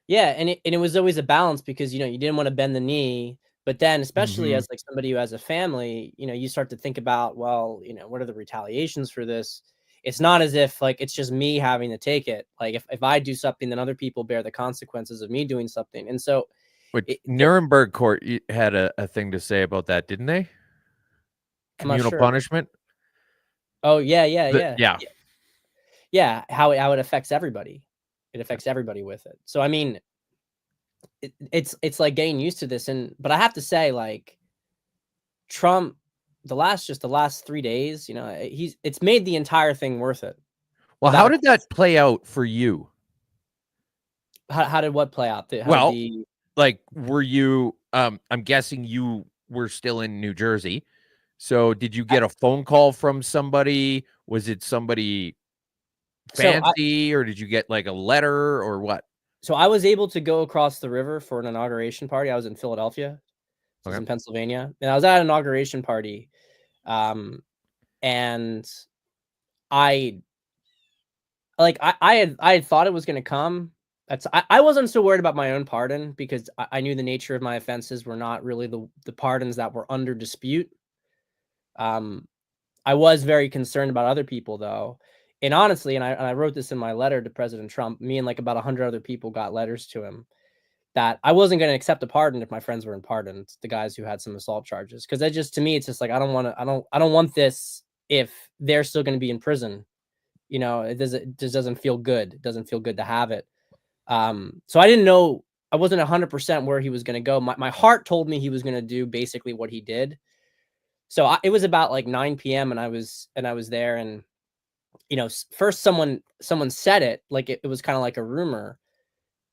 Yeah, and it was always a balance because, you know, you didn't want to bend the knee, but then especially Mhm. as like somebody who has a family, you know, you start to think about, well, you know, what are the retaliations for this? It's not as if like it's just me having to take it. Like if I do something, then other people bear the consequences of me doing something. And so Which Nuremberg court had a thing to say about that, didn't they? I'm not Communal sure. punishment. Oh yeah. Yeah, how it affects everybody. It affects everybody with it. So I mean, it's like getting used to this, but I have to say, like Trump, the last 3 days, you know, it's made the entire thing worth it. Well, Without how a did that play out for you? How did what play out? How Well, did the like, were you? I'm guessing you were still in New Jersey. So, did you get a phone call from somebody? Was it somebody so I fancy, or did you get like a letter, or what? so I was able to go across the river for an inauguration party. I was in Philadelphia. So I was Okay. in Pennsylvania, and I was at an inauguration party, and I I had thought it was going to come. I wasn't so worried about my own pardon because I knew the nature of my offenses were not really the pardons that were under dispute. I was very concerned about other people though. And honestly, and I wrote this in my letter to President Trump, me and like about 100 other people got letters to him that I wasn't going to accept a pardon if my friends were in pardon, the guys who had some assault charges. Cause that just, to me, it's just like, I don't want this if they're still going to be in prison. You know, it just doesn't feel good. It doesn't feel good to have it. So I didn't know, I wasn't 100% where he was going to go. My heart told me he was going to do basically what he did. So it was about like 9 p.m. and I was there, and you know, first someone said it like it was kind of like a rumor,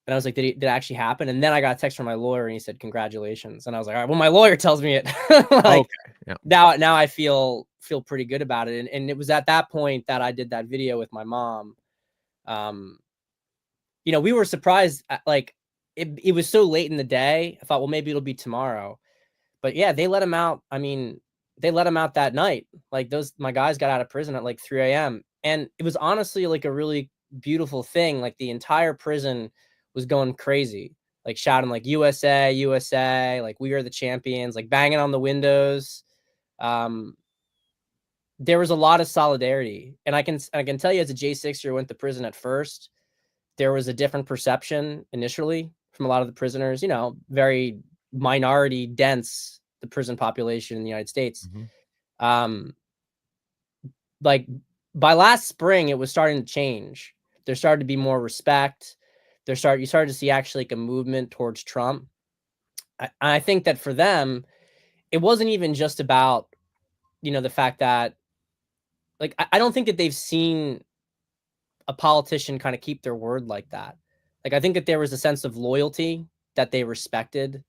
and I was like, did it actually happen? And then I got a text from my lawyer, and he said congratulations, and I was like, all right, well, my lawyer tells me it. Like, Okay. Yeah. now I feel pretty good about it, and it was at that point that I did that video with my mom. You know, we were surprised like it was so late in the day. I thought, well, maybe it'll be tomorrow, but yeah, they let him out. I mean, they let him out that night. Like my guys got out of prison at like 3 a.m. And it was honestly like a really beautiful thing. Like the entire prison was going crazy, like shouting like USA, USA, like we are the champions, like banging on the windows. There was a lot of solidarity. And I can tell you as a J6er who went to prison at first, there was a different perception initially from a lot of the prisoners, you know, very minority dense, the prison population in the United States. Mhm. Like by last spring, it was starting to change. There started to be more respect. You started to see actually like a movement towards Trump. I think that for them, it wasn't even just about, you know, the fact that like, I don't think that they've seen a politician kind of keep their word like that. Like, I think that there was a sense of loyalty that they respected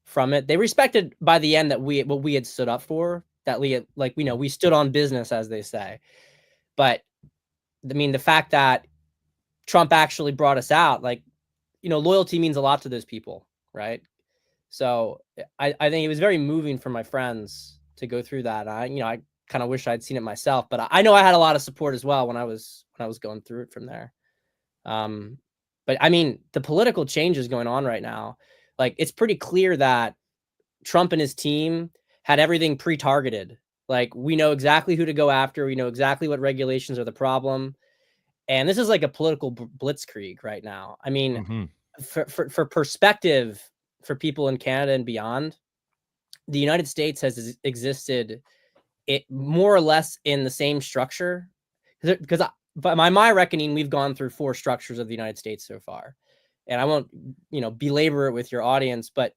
from it. They respected by the end that what we had stood up for, that we had, like, we stood on business, as they say. But I mean, the fact that Trump actually brought us out, like, loyalty means a lot to those people, right? So I think it was very moving for my friends to go through that. I kind of wish I'd seen it myself, but I know I had a lot of support as well when I was going through it from there. But I mean, the political changes going on right now, like, it's pretty clear that Trump and his team had everything pre-targeted. Like, we know exactly who to go after. We know exactly what regulations are the problem. And this is like a political blitzkrieg right now. I mean, for perspective, for people in Canada and beyond, the United States has existed more or less in the same structure, because by my reckoning, we've gone through 4 structures of the United States so far. And I won't, belabor it with your audience, but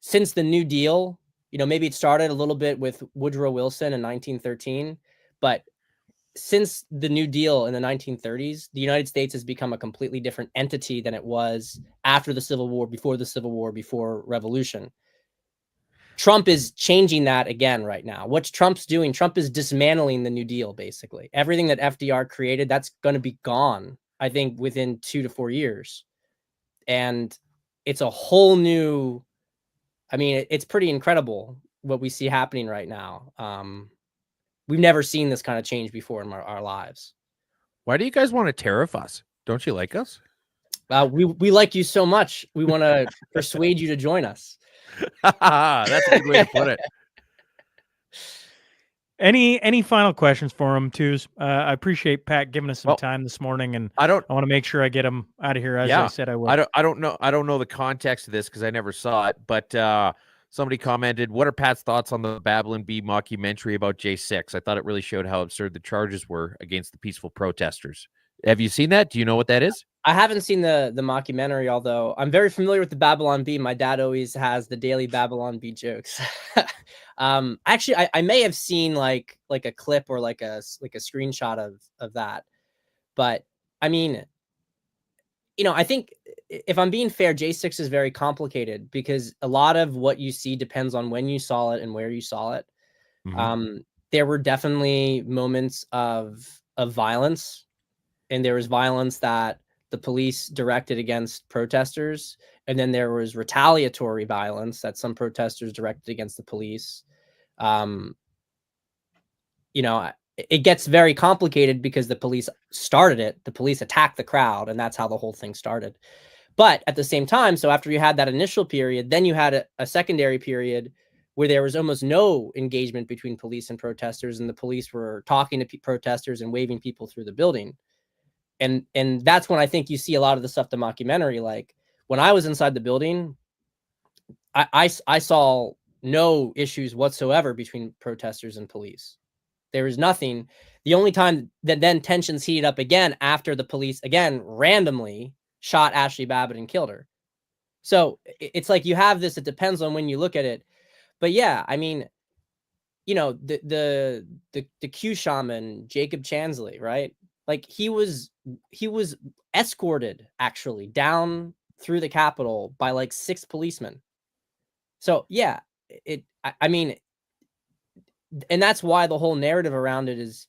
since the New Deal, maybe it started a little bit with Woodrow Wilson in 1913, but since the New Deal in the 1930s, the United States has become a completely different entity than it was after the Civil War, before the Civil War, before Revolution. Trump is changing that again right now. What Trump's doing, Trump is dismantling the New Deal, basically. Everything that FDR created, that's going to be gone, I think, within 2 to 4 years. And it's a whole new, I mean, it's pretty incredible what we see happening right now. We've never seen this kind of change before in our lives. Why do you guys want to tariff us? Don't you like us? We like you so much. We want to persuade you to join us. That's a good way to put it. Any final questions for him, Twos? I appreciate Pat giving us some time this morning, and I want to make sure I get him out of here, as I said I would. I don't know the context of this because I never saw it, but somebody commented, "What are Pat's thoughts on the Babylon Bee mockumentary about J6? I thought it really showed how absurd the charges were against the peaceful protesters." Have you seen that? Do you know what that is? I haven't seen the mockumentary, although I'm very familiar with the Babylon Bee. My dad always has the daily Babylon Bee jokes. Actually, I may have seen like a clip or like a screenshot of that. But I mean, I think, if I'm being fair, J6 is very complicated because a lot of what you see depends on when you saw it and where you saw it. There were definitely moments of violence, and there was violence that the police directed against protesters. And then there was retaliatory violence that some protesters directed against the police. It gets very complicated because the police started it. The police attacked the crowd, and that's how the whole thing started. But at the same time, so after you had that initial period, then you had a secondary period where there was almost no engagement between police and protesters, and the police were talking to protesters and waving people through the building. And that's when I think you see a lot of the stuff, the mockumentary. Like, when I was inside the building, I saw no issues whatsoever between protesters and police. There was nothing. The only time that then tensions heated up again after the police again randomly shot Ashley Babbitt and killed her. So it's like you have this. It depends on when you look at it. But yeah, I mean, the Q shaman Jacob Chansley, right? Like, he was escorted actually down through the Capitol by like 6 policemen. So yeah, I mean, and that's why the whole narrative around it is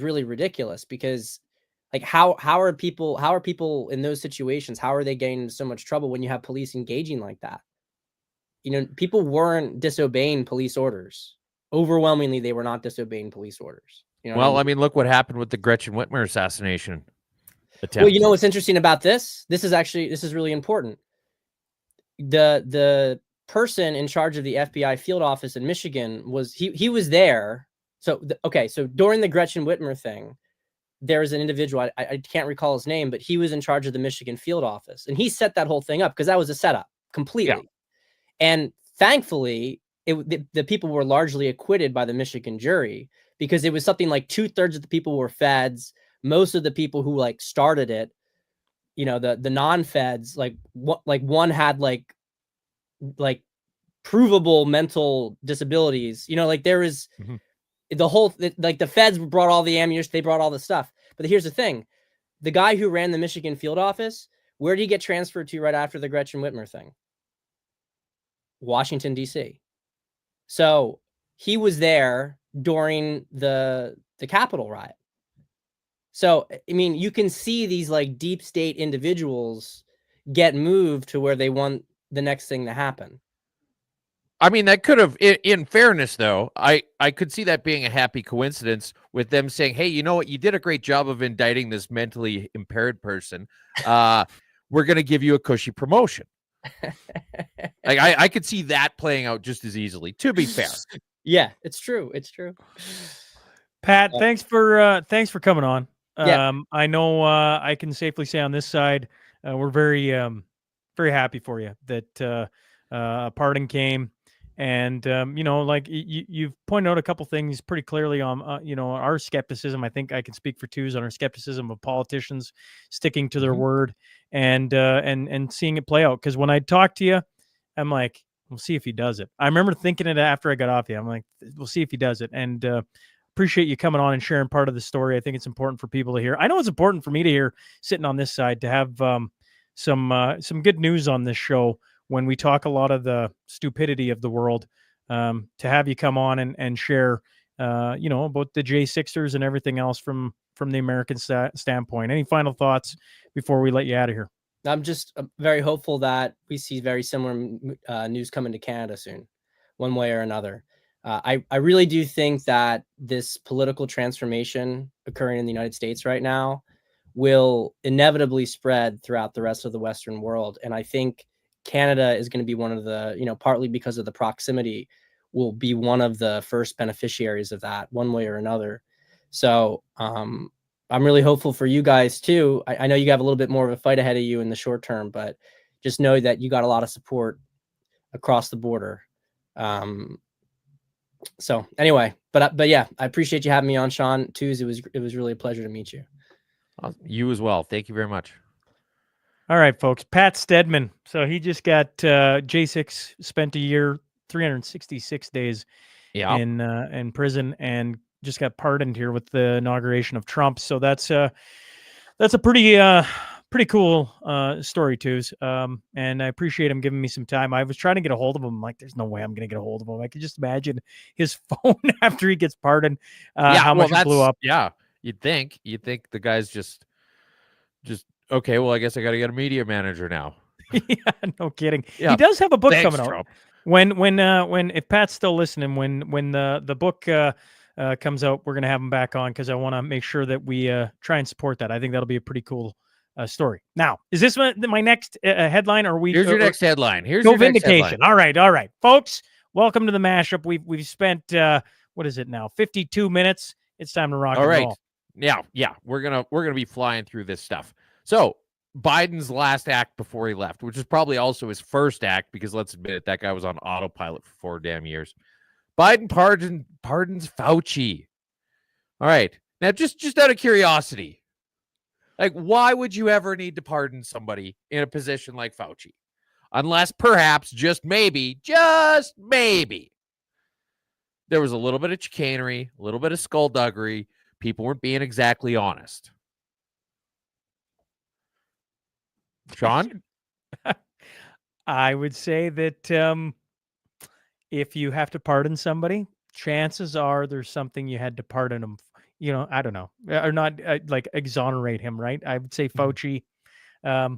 really ridiculous, because like how are people in those situations? How are they getting into so much trouble when you have police engaging like that? People weren't disobeying police orders. Overwhelmingly, they were not disobeying police orders. Well, I mean, look what happened with the Gretchen Whitmer assassination attempt. Well, you know what's interesting about this? This is really important. The person in charge of the FBI field office in Michigan he was there. So so during the Gretchen Whitmer thing, there was an individual, I can't recall his name, but he was in charge of the Michigan field office, and he set that whole thing up because that was a setup completely. Yeah. And thankfully, the people were largely acquitted by the Michigan jury, because it was something like 2/3 of the people were feds. Most of the people who like started it, the non-feds, like one had like provable mental disabilities. Like there was the whole, like the feds brought all the ammunition, they brought all the stuff. But here's the thing: the guy who ran the Michigan field office, where did he get transferred to right after the Gretchen Whitmer thing? Washington, D.C. So he was there during the Capitol riot. So, I mean, you can see these like deep state individuals get moved to where they want the next thing to happen. I mean, that could have, in fairness, though, I could see that being a happy coincidence with them saying, hey, you know what? You did a great job of indicting this mentally impaired person. We're going to give you a cushy promotion. Like I could see that playing out just as easily, to be fair. Yeah, it's true. It's true. Pat, thanks for coming on. Yeah. I know I can safely say on this side, we're very happy for you that a pardon came. And, like you've pointed out a couple things pretty clearly on, our skepticism. I think I can speak for twos on our skepticism of politicians sticking to their word and seeing it play out. Because when I talk to you, I'm like, we'll see if he does it. I remember thinking it after I got off you. I'm like, we'll see if he does it. And appreciate you coming on and sharing part of the story. I think it's important for people to hear. I know it's important for me to hear sitting on this side to have some good news on this show. When we talk a lot of the stupidity of the world, to have you come on and share, about the J6ers and everything else from the American standpoint. Any final thoughts before we let you out of here? I'm just very hopeful that we see very similar news coming to Canada soon, one way or another. I really do think that this political transformation occurring in the United States right now will inevitably spread throughout the rest of the Western world. And I think Canada is going to be one of the, partly because of the proximity, will be one of the first beneficiaries of that one way or another. So I'm really hopeful for you guys too. I know you have a little bit more of a fight ahead of you in the short term, but just know that you got a lot of support across the border. So anyway, but yeah, I appreciate you having me on, Sean. Twos, it was really a pleasure to meet you. You as well. Thank you very much. All right, folks. Pat Stedman. So he just got J6, spent a year, 366 days in prison, and just got pardoned here with the inauguration of Trump. So that's a pretty cool story, Twos. And I appreciate him giving me some time. I was trying to get a hold of him. I'm like, there's no way I'm going to get a hold of him. I could just imagine his phone after he gets pardoned, how much it blew up. Yeah, you'd think the guy's just okay. Well, I guess I got to get a media manager now. Yeah, no kidding. Yeah. He does have a book coming out. Trump. When if Pat's still listening, when the book comes out, we're gonna have him back on because I want to make sure that we try and support that. I think that'll be a pretty cool story. Now, is this my next headline? Or Here's your next headline. Here's no your vindication. All right, folks. Welcome to the mashup. We've spent what is it now? 52 minutes. It's time to rock and roll. Yeah. We're gonna be flying through this stuff. So Biden's last act before he left, which is probably also his first act, because let's admit it, that guy was on autopilot for 4 damn years. Biden pardons Fauci. All right. Now, just out of curiosity, like, why would you ever need to pardon somebody in a position like Fauci? Unless perhaps, just maybe, there was a little bit of chicanery, a little bit of skullduggery. People weren't being exactly honest. Sean? I would say that if you have to pardon somebody, chances are there's something you had to pardon them. I don't know, or not like exonerate him, right? I would say Fauci. I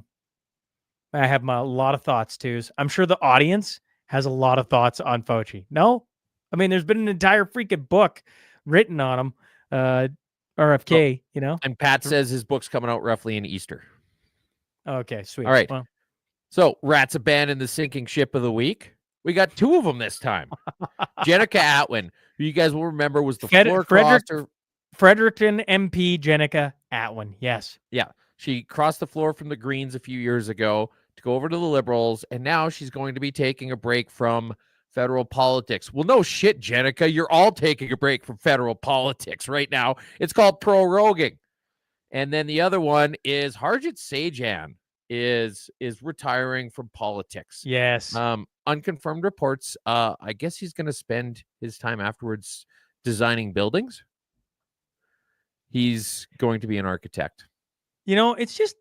have a lot of thoughts too. I'm sure the audience has a lot of thoughts on Fauci. No, I mean, there's been an entire freaking book written on him. RFK, And Pat says his book's coming out roughly in Easter. Okay, sweet. All right. Well, so Rats Abandoned the Sinking Ship of the Week. We got 2 of them this time. Jenica Atwin, who you guys will remember was the floor crosser. Fredericton MP Jenica Atwin. Yes. Yeah. She crossed the floor from the Greens a few years ago to go over to the Liberals, and now she's going to be taking a break from federal politics. Well, no shit, Jenica. You're all taking a break from federal politics right now. It's called proroguing. And then the other one is Harjit Sajjan is retiring from politics. Yes. Unconfirmed reports. I guess he's going to spend his time afterwards designing buildings. He's going to be an architect. it's just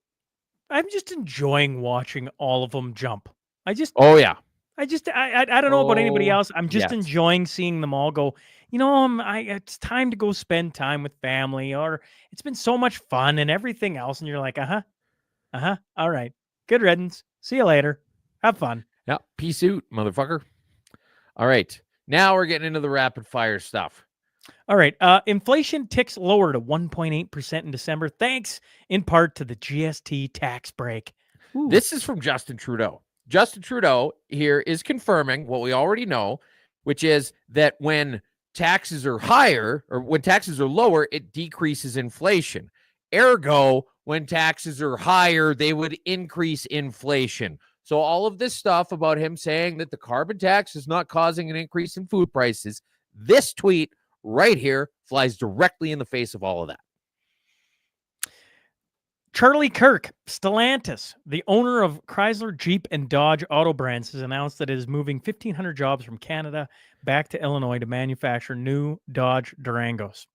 I'm just enjoying watching all of them jump. I Oh yeah. don't know about anybody else. I'm just yes. enjoying seeing them all go. It's time to go spend time with family, or it's been so much fun and everything else, and you're like, all right, good riddance. See you later. Have fun. Yeah, peace out, motherfucker. All right, now we're getting into the rapid fire stuff. All right, inflation ticks lower to 1.8% in December, thanks in part to the GST tax break. Ooh. This is from Justin Trudeau. Justin Trudeau here is confirming what we already know, which is that when taxes are higher or when taxes are lower, it decreases inflation. Ergo, when taxes are higher, they would increase inflation. So all of this stuff about him saying that the carbon tax is not causing an increase in food prices, this tweet right here flies directly in the face of all of that. Charlie Kirk, Stellantis, the owner of Chrysler, Jeep, and Dodge auto brands, has announced that it is moving 1,500 jobs from Canada back to Illinois to manufacture new Dodge Durangos.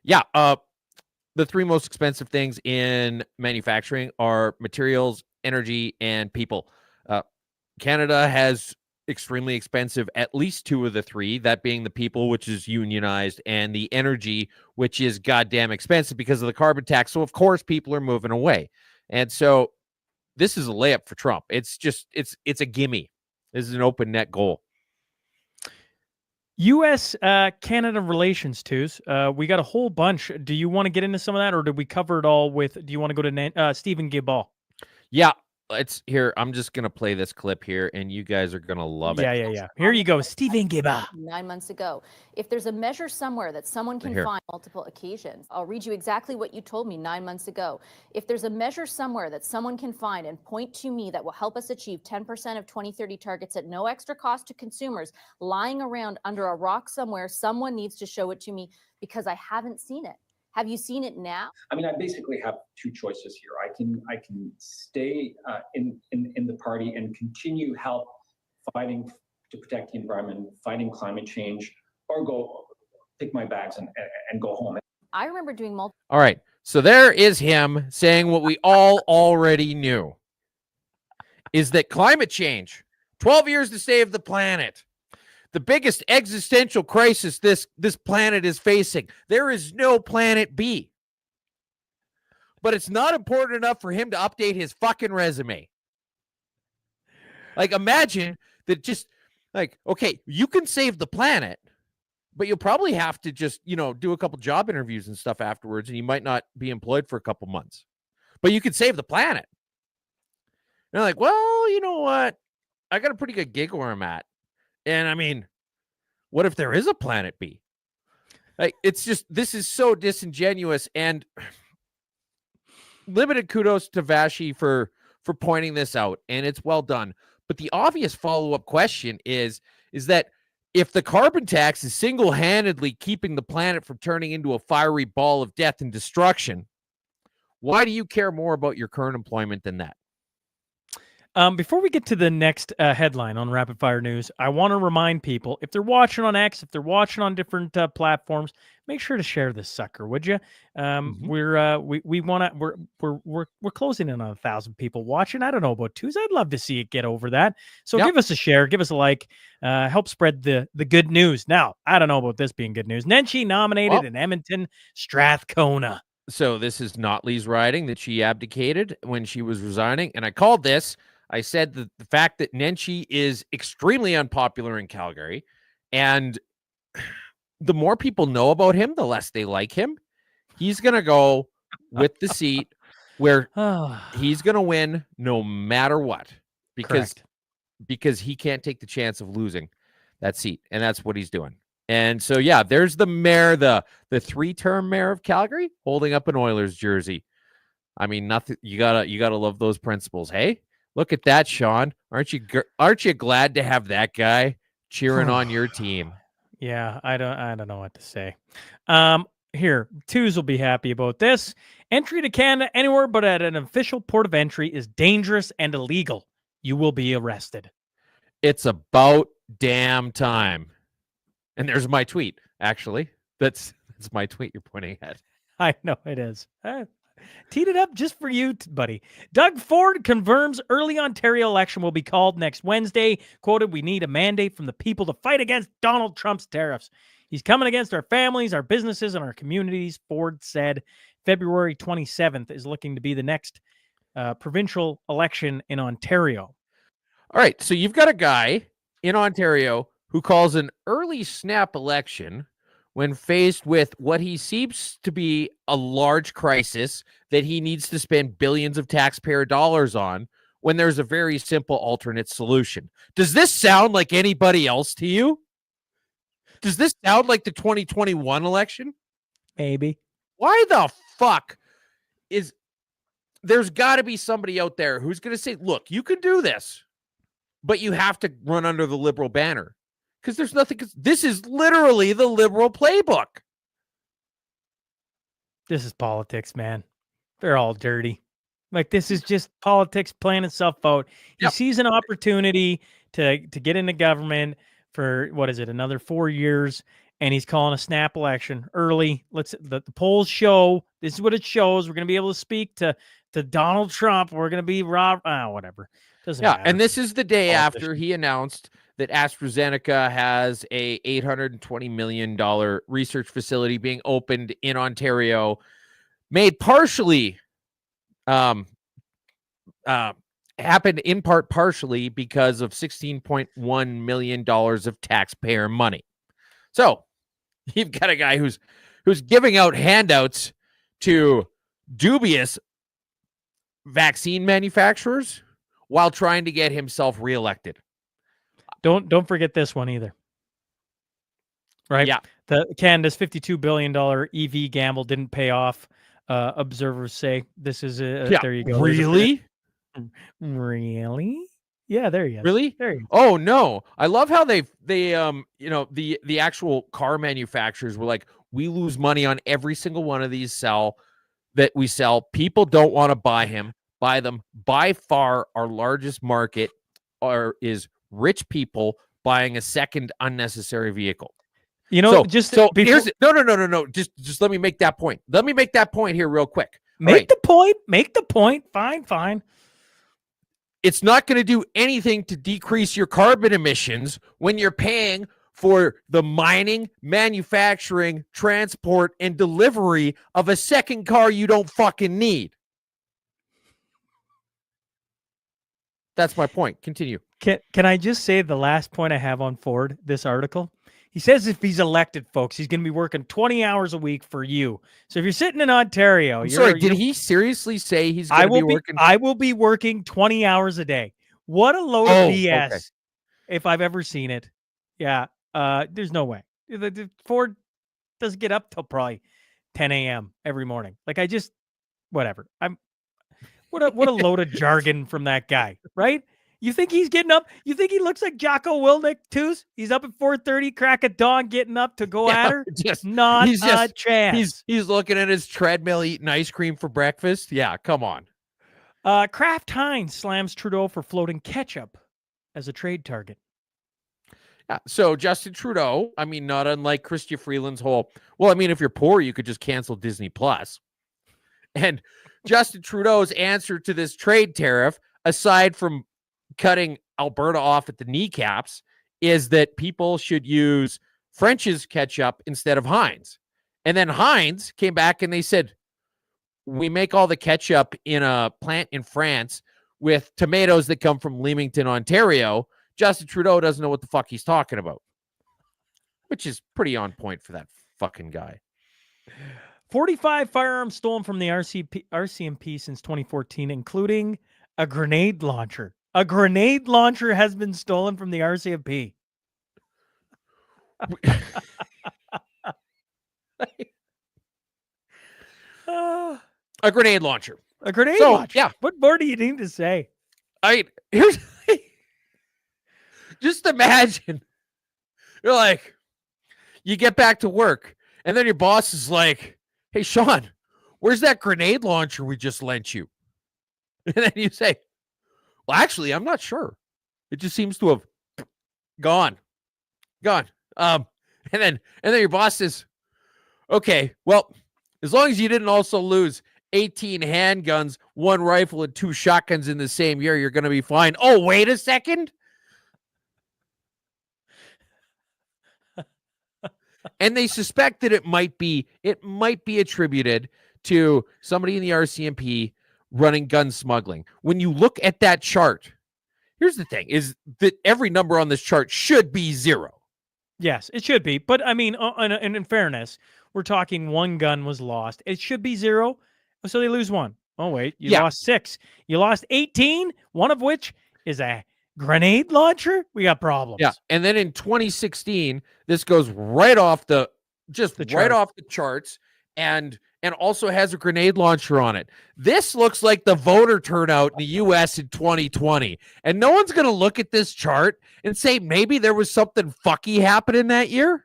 Yeah, the three most expensive things in manufacturing are materials, energy, and people. Canada has extremely expensive, at least two of the three, that being the people, which is unionized, and the energy, which is goddamn expensive because of the carbon tax. So, of course, people are moving away. And so this is a layup for Trump. It's a gimme. This is an open net goal. U.S.-Canada relations, twos. We got a whole bunch. Do you want to get into some of that, or did we cover it all with, do you want to go to Stephen Guilbeault? Yeah. Let's here. I'm just going to play this clip here, and you guys are going to love it. Yeah. Here you go, Stephen Guilbeault. 9 months ago. If there's a measure somewhere that someone can find multiple occasions, I'll read you exactly what you told me 9 months ago. If there's a measure somewhere that someone can find and point to me that will help us achieve 10% of 2030 targets at no extra cost to consumers lying around under a rock somewhere, someone needs to show it to me because I haven't seen it. Have you seen it now? I mean, I basically have two choices here. I can stay in the party and continue help fighting to protect the environment, fighting climate change, or go pick my bags and go home. I remember doing multiple. All right. So there is him saying what we all already knew, is that climate change, 12 years to save the planet, the biggest existential crisis this planet is facing. There is no planet B. But it's not important enough for him to update his fucking resume. Like, imagine that just, like, okay, you can save the planet, but you'll probably have to just, do a couple job interviews and stuff afterwards, and you might not be employed for a couple months. But you could save the planet. And they're like, well, you know what? I got a pretty good gig where I'm at. And I mean, what if there is a planet B? Like, it's just, this is so disingenuous, and limited kudos to Vashi for pointing this out, and it's well done. But the obvious follow-up question is that if the carbon tax is single-handedly keeping the planet from turning into a fiery ball of death and destruction, why do you care more about your current employment than that? Before we get to the next headline on Rapid Fire News, I want to remind people, if they're watching on X, if they're watching on different platforms, make sure to share this sucker, would you? We're closing in on 1,000 people watching. I don't know about twos. I'd love to see it get over that. So give us a share, give us a like, help spread the good news. Now, I don't know about this being good news. Nenshi nominated in Edmonton, Strathcona. So this is Notley's riding that she abdicated when she was resigning, and I called this. I said that the fact that Nenshi is extremely unpopular in Calgary, and the more people know about him, the less they like him. He's going to go with the seat where he's going to win no matter what, because he can't take the chance of losing that seat, and that's what he's doing. And so, yeah, there's the mayor, the 3-term mayor of Calgary, holding up an Oilers jersey. I mean, nothing. You gotta love those principles. Hey, look at that, Sean. Aren't you glad to have that guy cheering on your team? Yeah, I don't know what to say. Here, twos will be happy about this. Entry to Canada anywhere but at an official port of entry is dangerous and illegal. You will be arrested. It's about damn time. And there's my tweet, actually. That's my tweet you're pointing at. I know it is. Teed it up just for you, buddy. Doug Ford confirms early Ontario election will be called next Wednesday. Quoted, "We need a mandate from the people to fight against Donald Trump's tariffs. He's coming against our families, our businesses, and our communities," Ford said. February 27th is looking to be the next provincial election in Ontario. All right. So you've got a guy in Ontario who calls an early snap election when faced with what he seems to be a large crisis that he needs to spend billions of taxpayer dollars on, when there's a very simple alternate solution. Does this sound like anybody else to you? Does this sound like the 2021 election? Maybe. Why the fuck is there's got to be somebody out there who's going to say, look, you can do this, but you have to run under the Liberal banner. Because there's nothing. This is literally the Liberal playbook. This is politics, man. They're all dirty. Like, this is just politics playing itself out. He sees an opportunity to get into government for, what is it, another 4 years, and he's calling a snap election early. The polls show, this is what it shows. We're going to be able to speak to Donald Trump. We're going to be whatever. Doesn't matter. And this is the day after he announced that AstraZeneca has a $820 million research facility being opened in Ontario, made partially, happened in part partially because of $16.1 million of taxpayer money. So you've got a guy who's giving out handouts to dubious vaccine manufacturers while trying to get himself reelected. Don't forget this one either. Right? Yeah. The Canada's $52 billion EV gamble didn't pay off. Observers say this is there you go. Really? Really? Yeah, there you go. Really? There you go. Oh no. I love how they the actual car manufacturers were like, we lose money on every single one of these that we sell. People don't want to buy them. By far our largest market is rich people buying a second unnecessary vehicle. No. Just let me make that point. Let me make that point here real quick. Make the point. Fine. It's not going to do anything to decrease your carbon emissions when you're paying for the mining, manufacturing, transport, and delivery of a second car you don't fucking need. That's my point. Continue. Can I just say the last point I have on Ford, this article? He says if he's elected, folks, he's going to be working 20 hours a week for you. So if you're sitting in Ontario... did he seriously say he's going to be working... I will be working 20 hours a day. What a load of BS, if I've ever seen it. Yeah, there's no way. Ford doesn't get up till probably 10 a.m. every morning. Like, whatever. What a load of jargon from that guy, right? You think he's getting up? You think he looks like Jocko Willink, Toos? He's up at 4:30, crack of dawn, getting up to go at her? Not a chance. He's looking at his treadmill, eating ice cream for breakfast. Yeah, come on. Kraft Heinz slams Trudeau for floating ketchup as a trade target. Yeah, so Justin Trudeau, not unlike Chrystia Freeland's if you're poor, you could just cancel Disney Plus. And Justin Trudeau's answer to this trade tariff, aside from cutting Alberta off at the kneecaps, is that people should use French's ketchup instead of Heinz. And then Heinz came back and they said, we make all the ketchup in a plant in France with tomatoes that come from Leamington, Ontario. Justin Trudeau doesn't know what the fuck he's talking about, which is pretty on point for that fucking guy. 45 firearms stolen from the RCMP since 2014, including a grenade launcher. A grenade launcher has been stolen from the RCMP. A grenade launcher. A grenade launcher. Yeah. What more do you need to say? Just imagine. You're like, you get back to work, and then your boss is like, hey, Sean, where's that grenade launcher we just lent you? And then you say, well, actually, I'm not sure. It just seems to have gone. And then your boss says, okay, well, As long as you didn't also lose 18 handguns, 1 rifle, and 2 shotguns in the same year, you're going to be fine. Oh, wait a second. And they suspect that it might be attributed to somebody in the RCMP running gun smuggling. When you look at that chart, here's the thing, is that every number on this chart should be 0. Yes, it should be. But I mean, in fairness, we're talking 1 gun was lost. It should be 0. So they lose 1. Oh, wait, you lost 6. You lost 18, one of which is a grenade launcher. We got problems. Yeah. And then in 2016, this goes right off the charts and also has a grenade launcher on it. This looks like the voter turnout in the US in 2020. And no one's going to look at this chart and say maybe there was something fucky happening that year.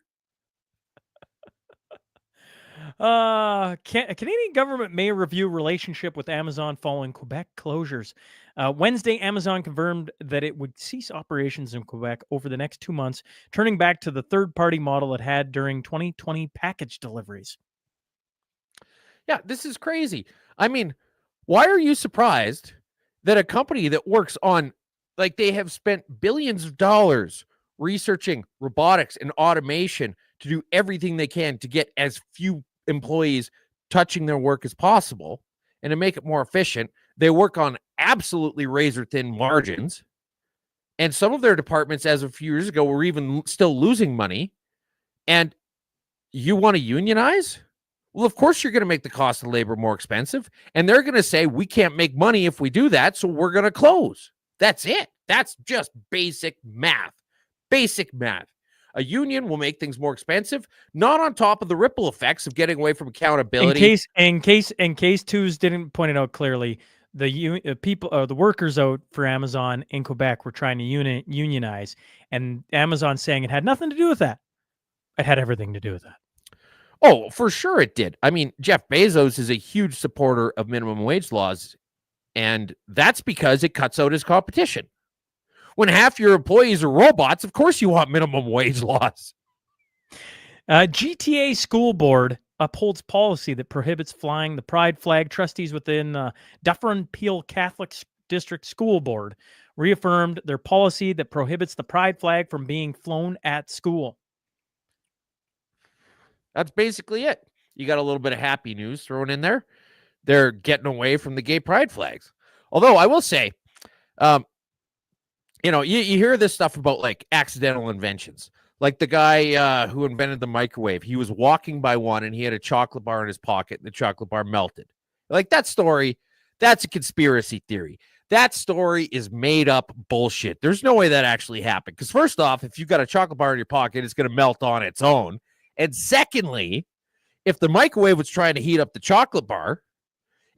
Canadian government may review relationship with Amazon following Quebec closures. Wednesday, Amazon confirmed that it would cease operations in Quebec over the next 2 months, turning back to the third-party model it had during 2020 package deliveries. Yeah, this is crazy. I mean, why are you surprised that a company that works on, like, they have spent billions of dollars researching robotics and automation to do everything they can to get as few employees touching their work as possible and to make it more efficient? They work on absolutely razor thin margins. And some of their departments, as of a few years ago, were even still losing money. And you want to unionize? Well, of course, you're going to make the cost of labor more expensive. And they're going to say, we can't make money if we do that, so we're going to close. That's it. That's just basic math. Basic math. A union will make things more expensive, not on top of the ripple effects of getting away from accountability. In case Twos didn't point it out clearly, the workers out for Amazon in Quebec were trying to unionize, and Amazon saying it had nothing to do with that. It had everything to do with that. Oh, for sure it did. I mean, Jeff Bezos is a huge supporter of minimum wage laws, and that's because it cuts out his competition. When half your employees are robots, of course you want minimum wage laws. GTA School Board upholds policy that prohibits flying the pride flag. Trustees within Dufferin Peel Catholic District School Board reaffirmed their policy that prohibits the pride flag from being flown at school. That's basically it. You got a little bit of happy news thrown in there. They're getting away from the gay pride flags. Although I will say, you hear this stuff about like accidental inventions. Like the guy who invented the microwave. He was walking by one and he had a chocolate bar in his pocket and the chocolate bar melted. Like that story, that's a conspiracy theory. That story is made up bullshit. There's no way that actually happened. Because first off, if you've got a chocolate bar in your pocket, it's going to melt on its own. And secondly, if the microwave was trying to heat up the chocolate bar,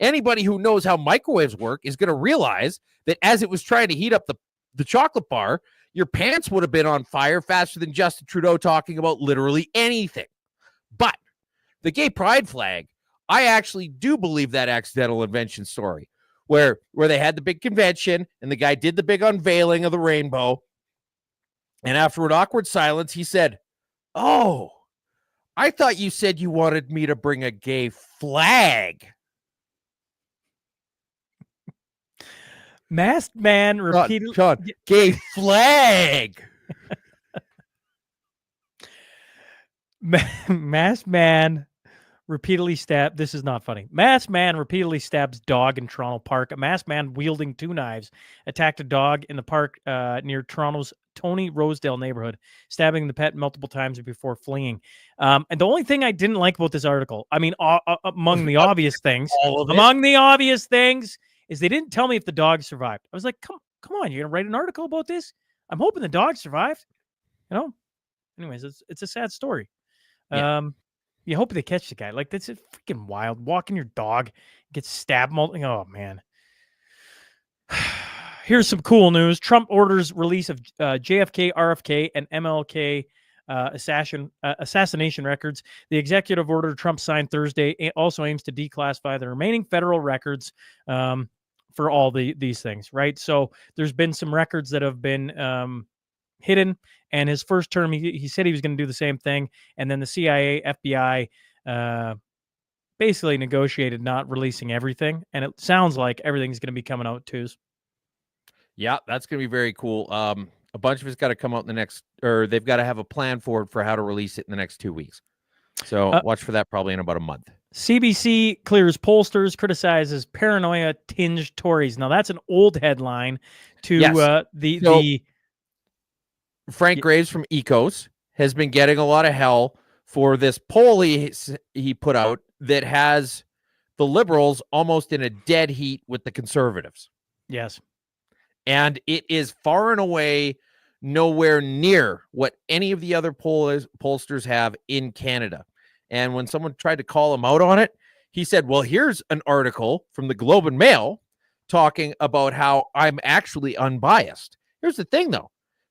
anybody who knows how microwaves work is going to realize that as it was trying to heat up the chocolate bar, your pants would have been on fire faster than Justin Trudeau talking about literally anything. But the gay pride flag, I actually do believe that accidental invention story where they had the big convention and the guy did the big unveiling of the rainbow. And after an awkward silence, he said, "Oh, I thought you said you wanted me to bring a gay flag." Masked man repeatedly... Sean, gay flag. Masked man repeatedly stabbed... This is not funny. Masked man repeatedly stabs dog in Toronto Park. A masked man wielding 2 knives attacked a dog in the park near Toronto's Tony Rosedale neighborhood, stabbing the pet multiple times before fleeing. And the only thing I didn't like about this article, I mean, among the obvious things, is they didn't tell me if the dog survived. I was like, come on, you're gonna write an article about this? I'm hoping the dog survived. Anyways, it's a sad story. Yeah. You hope they catch the guy. Like, that's freaking wild. Walking your dog, gets stabbed. Oh man. Here's some cool news. Trump orders release of JFK, RFK, and MLK assassination records. The executive order Trump signed Thursday also aims to declassify the remaining federal records for all these things, right? So there's been some records that have been hidden, and his first term, he said he was going to do the same thing, and then the CIA, FBI basically negotiated not releasing everything, and it sounds like everything's going to be coming out twos. Yeah, that's going to be very cool. A bunch of it's got to come out in the next, or they've got to have a plan for how to release it in the next 2 weeks. So watch for that probably in about a month. CBC clears pollsters, criticizes paranoia-tinged Tories. Now that's an old headline to the Frank Graves from Ecos has been getting a lot of hell for this poll he put out that has the Liberals almost in a dead heat with the Conservatives. Yes. And it is far and away nowhere near what any of the other pollsters have in Canada. And when someone tried to call him out on it, he said, well, here's an article from the Globe and Mail talking about how I'm actually unbiased. Here's the thing, though.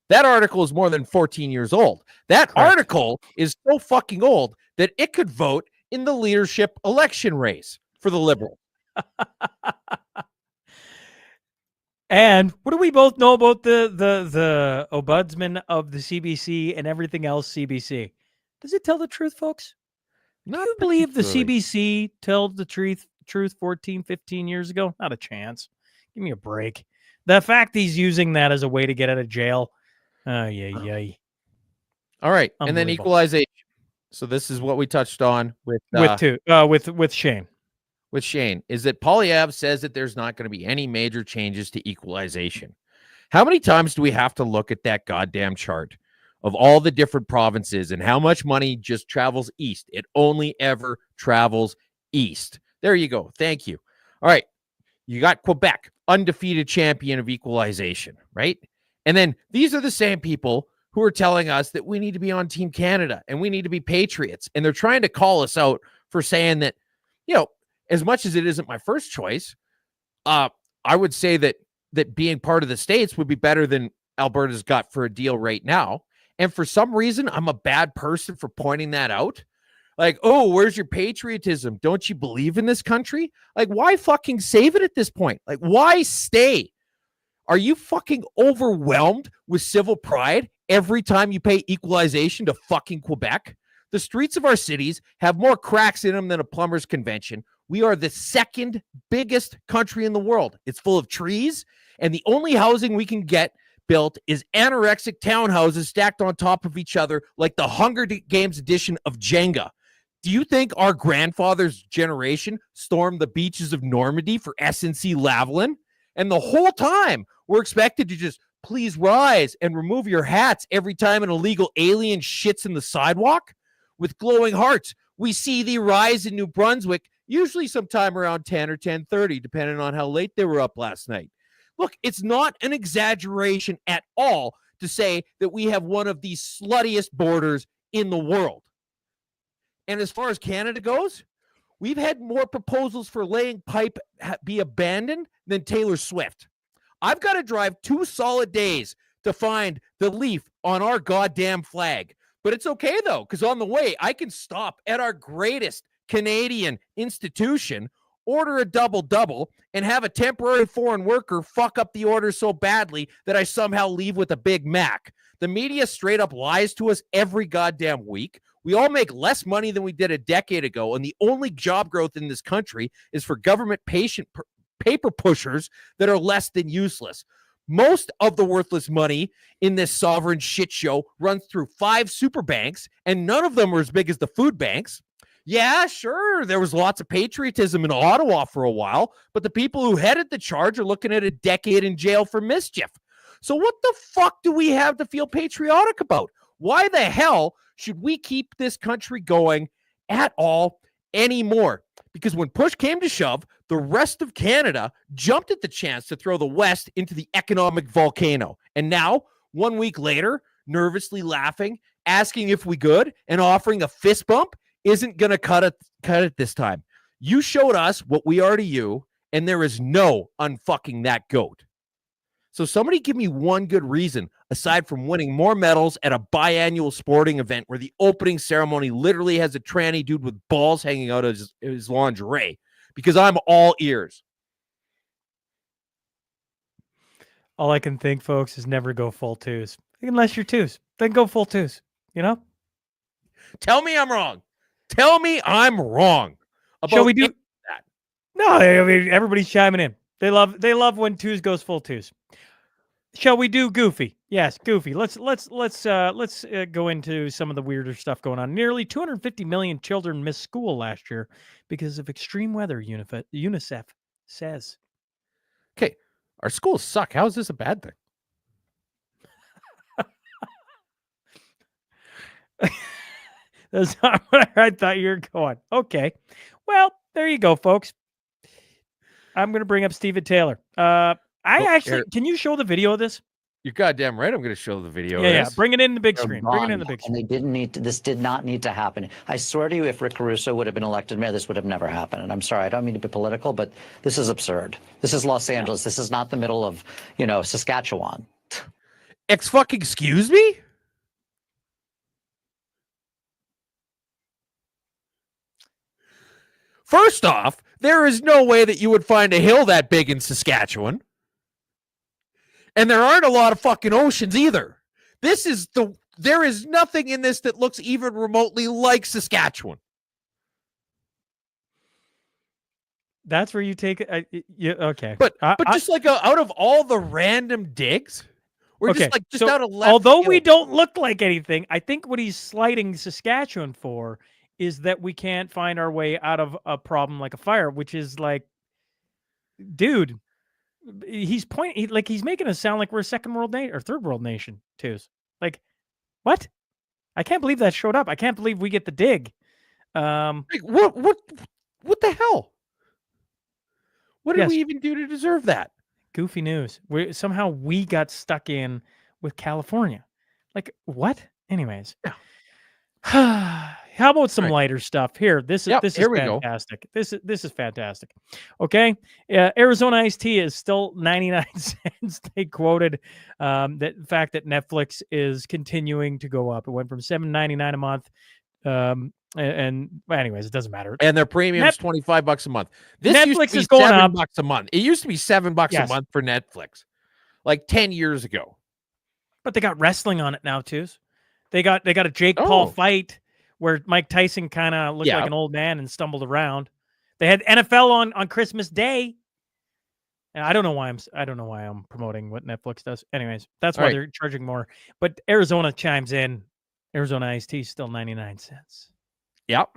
That article is more than 14 years old. That article is so fucking old that it could vote in the leadership election race for the Liberals. And what do we both know about the ombudsman of the CBC and everything else CBC? Does it tell the truth, folks? Do you believe the CBC told the truth 14, 15 years ago? Not a chance. Give me a break. The fact he's using that as a way to get out of jail. Yay. All right. And then equalization. So this is what we touched on with Shane. With Shane, is that Poilievre says that there's not going to be any major changes to equalization. How many times do we have to look at that goddamn chart of all the different provinces and how much money just travels east? It only ever travels east. There you go. Thank you. All right. You got Quebec, undefeated champion of equalization, right? And then these are the same people who are telling us that we need to be on Team Canada and we need to be patriots. And they're trying to call us out for saying that, as much as it isn't my first choice, I would say that being part of the States would be better than Alberta's got for a deal right now. And for some reason, I'm a bad person for pointing that out. Like, oh, where's your patriotism? Don't you believe in this country? Like, why fucking save it at this point? Like, why stay? Are you fucking overwhelmed with civil pride every time you pay equalization to fucking Quebec? The streets of our cities have more cracks in them than a plumber's convention. We are the second biggest country in the world. It's full of trees, and the only housing we can get built is anorexic townhouses stacked on top of each other like the Hunger Games edition of Jenga. Do you think our grandfather's generation stormed the beaches of Normandy for SNC Lavalin? And the whole time, we're expected to just please rise and remove your hats every time an illegal alien shits in the sidewalk? With glowing hearts, we see the rise in New Brunswick, usually sometime around 10 or 10:30, depending on how late they were up last night. Look, it's not an exaggeration at all to say that we have one of the sluttiest borders in the world. And as far as Canada goes, we've had more proposals for laying pipe be abandoned than Taylor Swift. I've got to drive 2 solid days to find the leaf on our goddamn flag. But it's okay, though, because on the way, I can stop at our greatest Canadian institution, order a double-double, and have a temporary foreign worker fuck up the order so badly that I somehow leave with a Big Mac. The media straight up lies to us every goddamn week. We all make less money than we did a decade ago, and the only job growth in this country is for government paper pushers that are less than useless. Most of the worthless money in this sovereign shit show runs through 5 super banks, and none of them are as big as the food banks. Yeah, sure, there was lots of patriotism in Ottawa for a while, but the people who headed the charge are looking at a decade in jail for mischief. So what the fuck do we have to feel patriotic about? Why the hell should we keep this country going at all anymore? Because when push came to shove, the rest of Canada jumped at the chance to throw the West into the economic volcano. And now, 1 week later, nervously laughing, asking if we good, and offering a fist bump isn't going to cut it this time. You showed us what we are to you, and there is no unfucking that goat. So somebody give me one good reason, aside from winning more medals at a biannual sporting event where the opening ceremony literally has a tranny dude with balls hanging out of his lingerie, because I'm all ears. All I can think, folks, is never go full twos. Unless you're twos, then go full twos, Tell me I'm wrong. Tell me I'm wrong. Shall we do that? No, I mean everybody's chiming in. They love when twos goes full twos. Shall we do Goofy? Yes, Goofy. Let's go into some of the weirder stuff going on. Nearly 250 million children missed school last year because of extreme weather. UNICEF says. Okay, our schools suck. How is this a bad thing? That's not what I thought you were going. Okay, well there you go, folks. I'm going to bring up Stephen Taylor. Can you show the video of this? You're goddamn right. I'm going to show the video. Yeah. Bring it in the big screen. Bring it in the big screen. And they didn't need to, this did not need to happen. I swear to you, if Rick Caruso would have been elected mayor, this would have never happened. And I'm sorry, I don't mean to be political, but this is absurd. This is Los Angeles. This is not the middle of, Saskatchewan. Excuse me? First off, there is no way that you would find a hill that big in Saskatchewan. And there aren't a lot of fucking oceans either. There is nothing in this that looks even remotely like Saskatchewan. That's where you take it. Okay. But just out of all the random digs, we're just out of left although field. we don't look like anything, I think what he's slighting Saskatchewan for is that we can't find our way out of a problem like a fire, which is like, dude, he's making us sound like we're a second world nation or third world nation too. Like, what? I can't believe that showed up. I can't believe we get the dig. What the hell? What did we even do to deserve that? Goofy news. Somehow we got stuck in with California. Like, what? Anyways. Yeah. How about some lighter stuff here? This is fantastic. This is fantastic. Okay, Arizona iced tea is still 99 cents. They quoted that fact that Netflix is continuing to go up. It went from $7.99 a month. And anyways, it doesn't matter. And their premium is $25 a month. Netflix is going up $7 a month. It used to be $7 a month for Netflix, like 10 years ago. But they got wrestling on it now too. They got a Jake Paul fight where Mike Tyson kind of looked like an old man and stumbled around. They had NFL on Christmas Day. And I don't know why I'm promoting what Netflix does. Anyways, that's why they're charging more. But Arizona chimes in. Arizona iced tea is still 99 cents. Yep.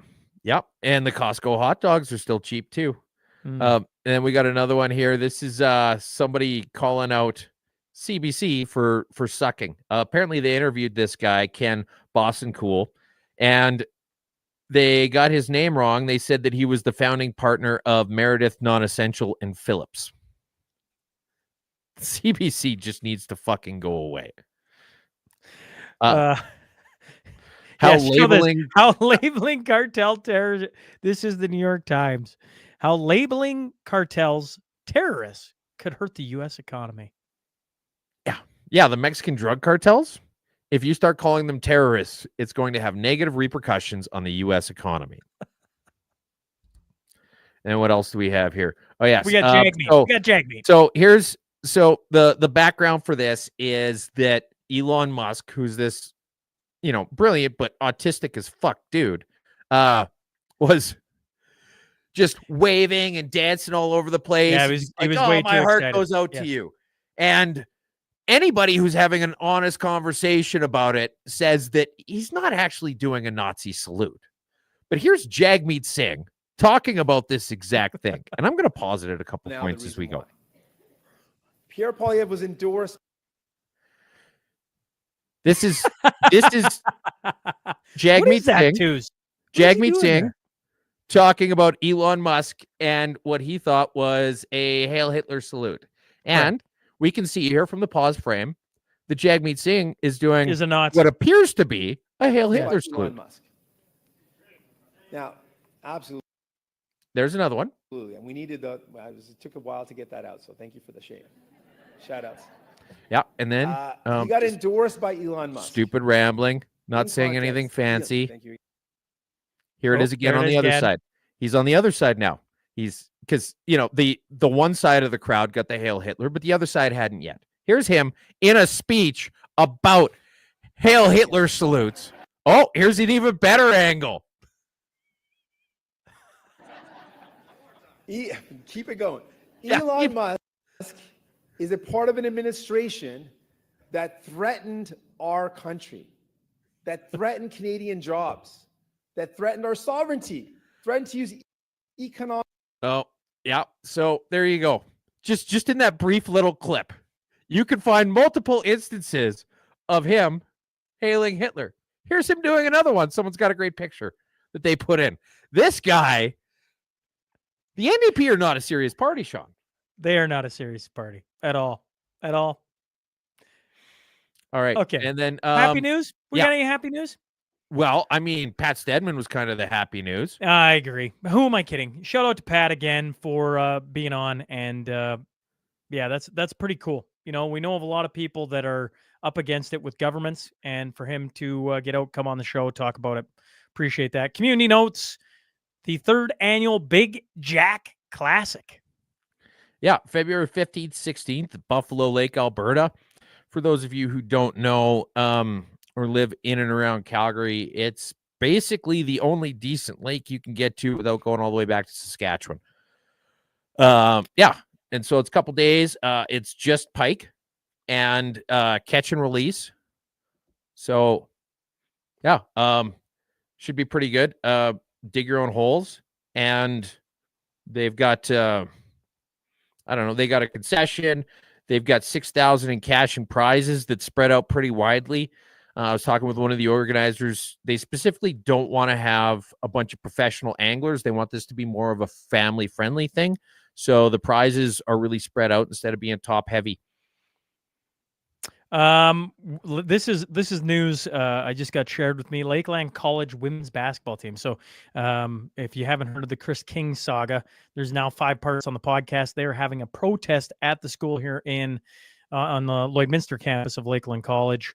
And the Costco hot dogs are still cheap too. And then we got another one here. This is somebody calling out CBC for sucking. Apparently they interviewed this guy, Ken Bossencool, and they got his name wrong. They said that he was the founding partner of Meredith Non-Essential and Phillips. CBC just needs to fucking go away. How labeling cartel terror. This is the New York Times. How labeling cartels terrorists could hurt the U.S. economy. Yeah, the Mexican drug cartels. If you start calling them terrorists, it's going to have negative repercussions on the U.S. economy. And what else do we have here? Oh, yes. We got Jagmeet. We got Jagmeet. So the background for this is that Elon Musk, who's this, brilliant but autistic as fuck dude, was just waving and dancing all over the place. Yeah, he was way too my heart excited. goes out to you. And anybody who's having an honest conversation about it says that he's not actually doing a Nazi salute. But here's Jagmeet Singh talking about this exact thing. And I'm going to pause it at a couple points as we go. Pierre Poilievre was endorsed. This is Jagmeet Singh. Jagmeet Singh talking about Elon Musk and what he thought was a Hail Hitler salute. And we can see here from the pause frame that Jagmeet Singh is doing what appears to be a Hail Hitler salute. Musk. Now, absolutely. There's another one. Absolutely. And we needed it took a while to get that out. So thank you for the shout outs. Yeah. And then he got endorsed by Elon Musk. Stupid rambling, not saying anything fancy. Thank you. Here it is again on the other side. He's on the other side now. Because the one side of the crowd got the Hail Hitler, but the other side hadn't yet. Here's him in a speech about Hail Hitler salutes. Oh, here's an even better angle. Keep it going. Yeah, Elon Musk is a part of an administration that threatened our country, that threatened Canadian jobs, that threatened our sovereignty, threatened to use economic. Oh, yeah. So there you go. Just in that brief little clip, you can find multiple instances of him hailing Hitler. Here's him doing another one. Someone's got a great picture that they put in. This guy, the NDP are not a serious party, Sean. They are not a serious party at all. At all. All right. Okay. And then happy news? We got any happy news? Well, I mean, Pat Stedman was kind of the happy news. I agree. Who am I kidding? Shout out to Pat again for being on. And yeah, that's pretty cool. You know, we know of a lot of people that are up against it with governments, and for him to get out, come on the show, talk about it. Appreciate that. Community notes, the 3rd annual Big Jack Classic. Yeah, February 15th, 16th, Buffalo Lake, Alberta. For those of you who don't know or live in and around Calgary, it's basically the only decent lake you can get to without going all the way back to Saskatchewan. Yeah, and so it's a couple days. It's just pike and catch and release. So, yeah, should be pretty good. Dig your own holes, and they've got I don't know, they got a concession. They've got $6,000 in cash and prizes that spread out pretty widely. I was talking with one of the organizers. They specifically don't want to have a bunch of professional anglers. They want this to be more of a family-friendly thing. So the prizes are really spread out instead of being top-heavy. This is news. I just got shared with me. Lakeland College women's basketball team. So, if you haven't heard of the Chris King saga, there's now 5 parts on the podcast. They're having a protest at the school here in on the Lloydminster campus of Lakeland College,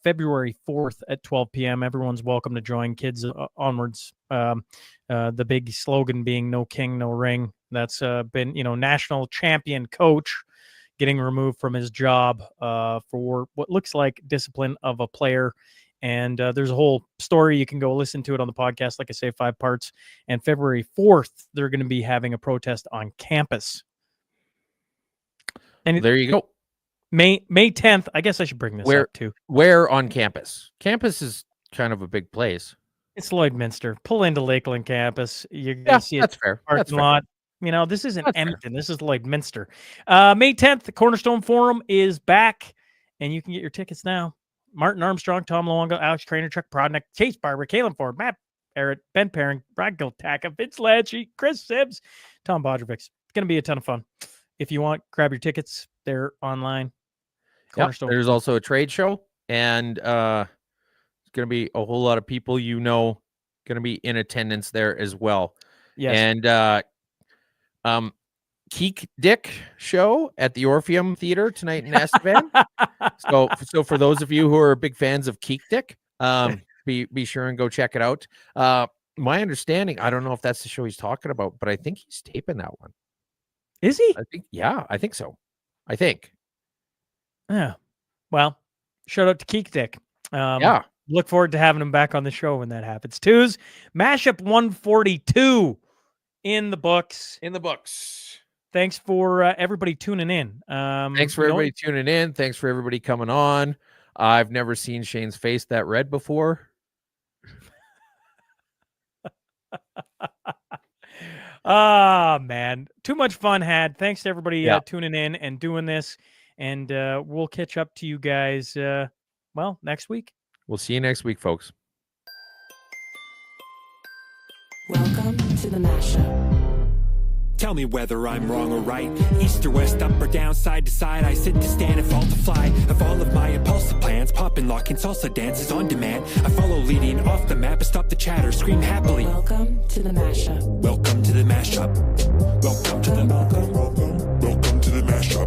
February 4th at 12 p.m. Everyone's welcome to join. Kids onwards. The big slogan being "No king, no ring." That's been, national champion coach getting removed from his job for what looks like discipline of a player. And there's a whole story. You can go listen to it on the podcast. Like I say, 5 parts. And February 4th, they're going to be having a protest on campus. And there you go. May 10th. I guess I should bring this up too. Where on campus? Campus is kind of a big place. It's Lloydminster. Pull into Lakeland campus. You're going to see that's fair. Parking lot. This isn't Edmonton. This is Lloydminster. May 10th, the Cornerstone Forum is back, and you can get your tickets now. Martin Armstrong, Tom Luongo, Alex Trainer, Chuck Prodnick, Chase Barber, Kalen Ford, Matt Barrett, Ben Perrin, Brad Giltaka, Vince Lachey, Chris Sibbs, Tom Bodrovic. It's going to be a ton of fun. If you want, grab your tickets. They're online. Cornerstone. There's also a trade show, and it's going to be a whole lot of people going to be in attendance there as well. Yes. And Keek Dick show at the Orpheum Theater tonight in Estevan. So for those of you who are big fans of Keek Dick, be sure and go check it out. My understanding, I don't know if that's the show he's talking about, but I think he's taping that one. Is he? I think so. I think. Yeah. Well, shout out to Keek Dick. Look forward to having him back on the show when that happens. Twos, Mashup 142 in the books. Thanks for everybody tuning in. Thanks for everybody tuning in. Thanks for everybody coming on. I've never seen Shane's face that red before. Man. Too much fun had. Thanks to everybody tuning in and doing this. And we'll catch up to you guys, next week. We'll see you next week, folks. Welcome to the Mashup. Tell me whether I'm wrong or right. East or west, up or down, side to side. I sit to stand and fall to fly. Of all of my impulsive plans, pop and lock and salsa dances on demand. I follow leading off the map and stop the chatter, scream happily. Welcome to the Mashup. Welcome to the Mashup. Welcome to the Mashup.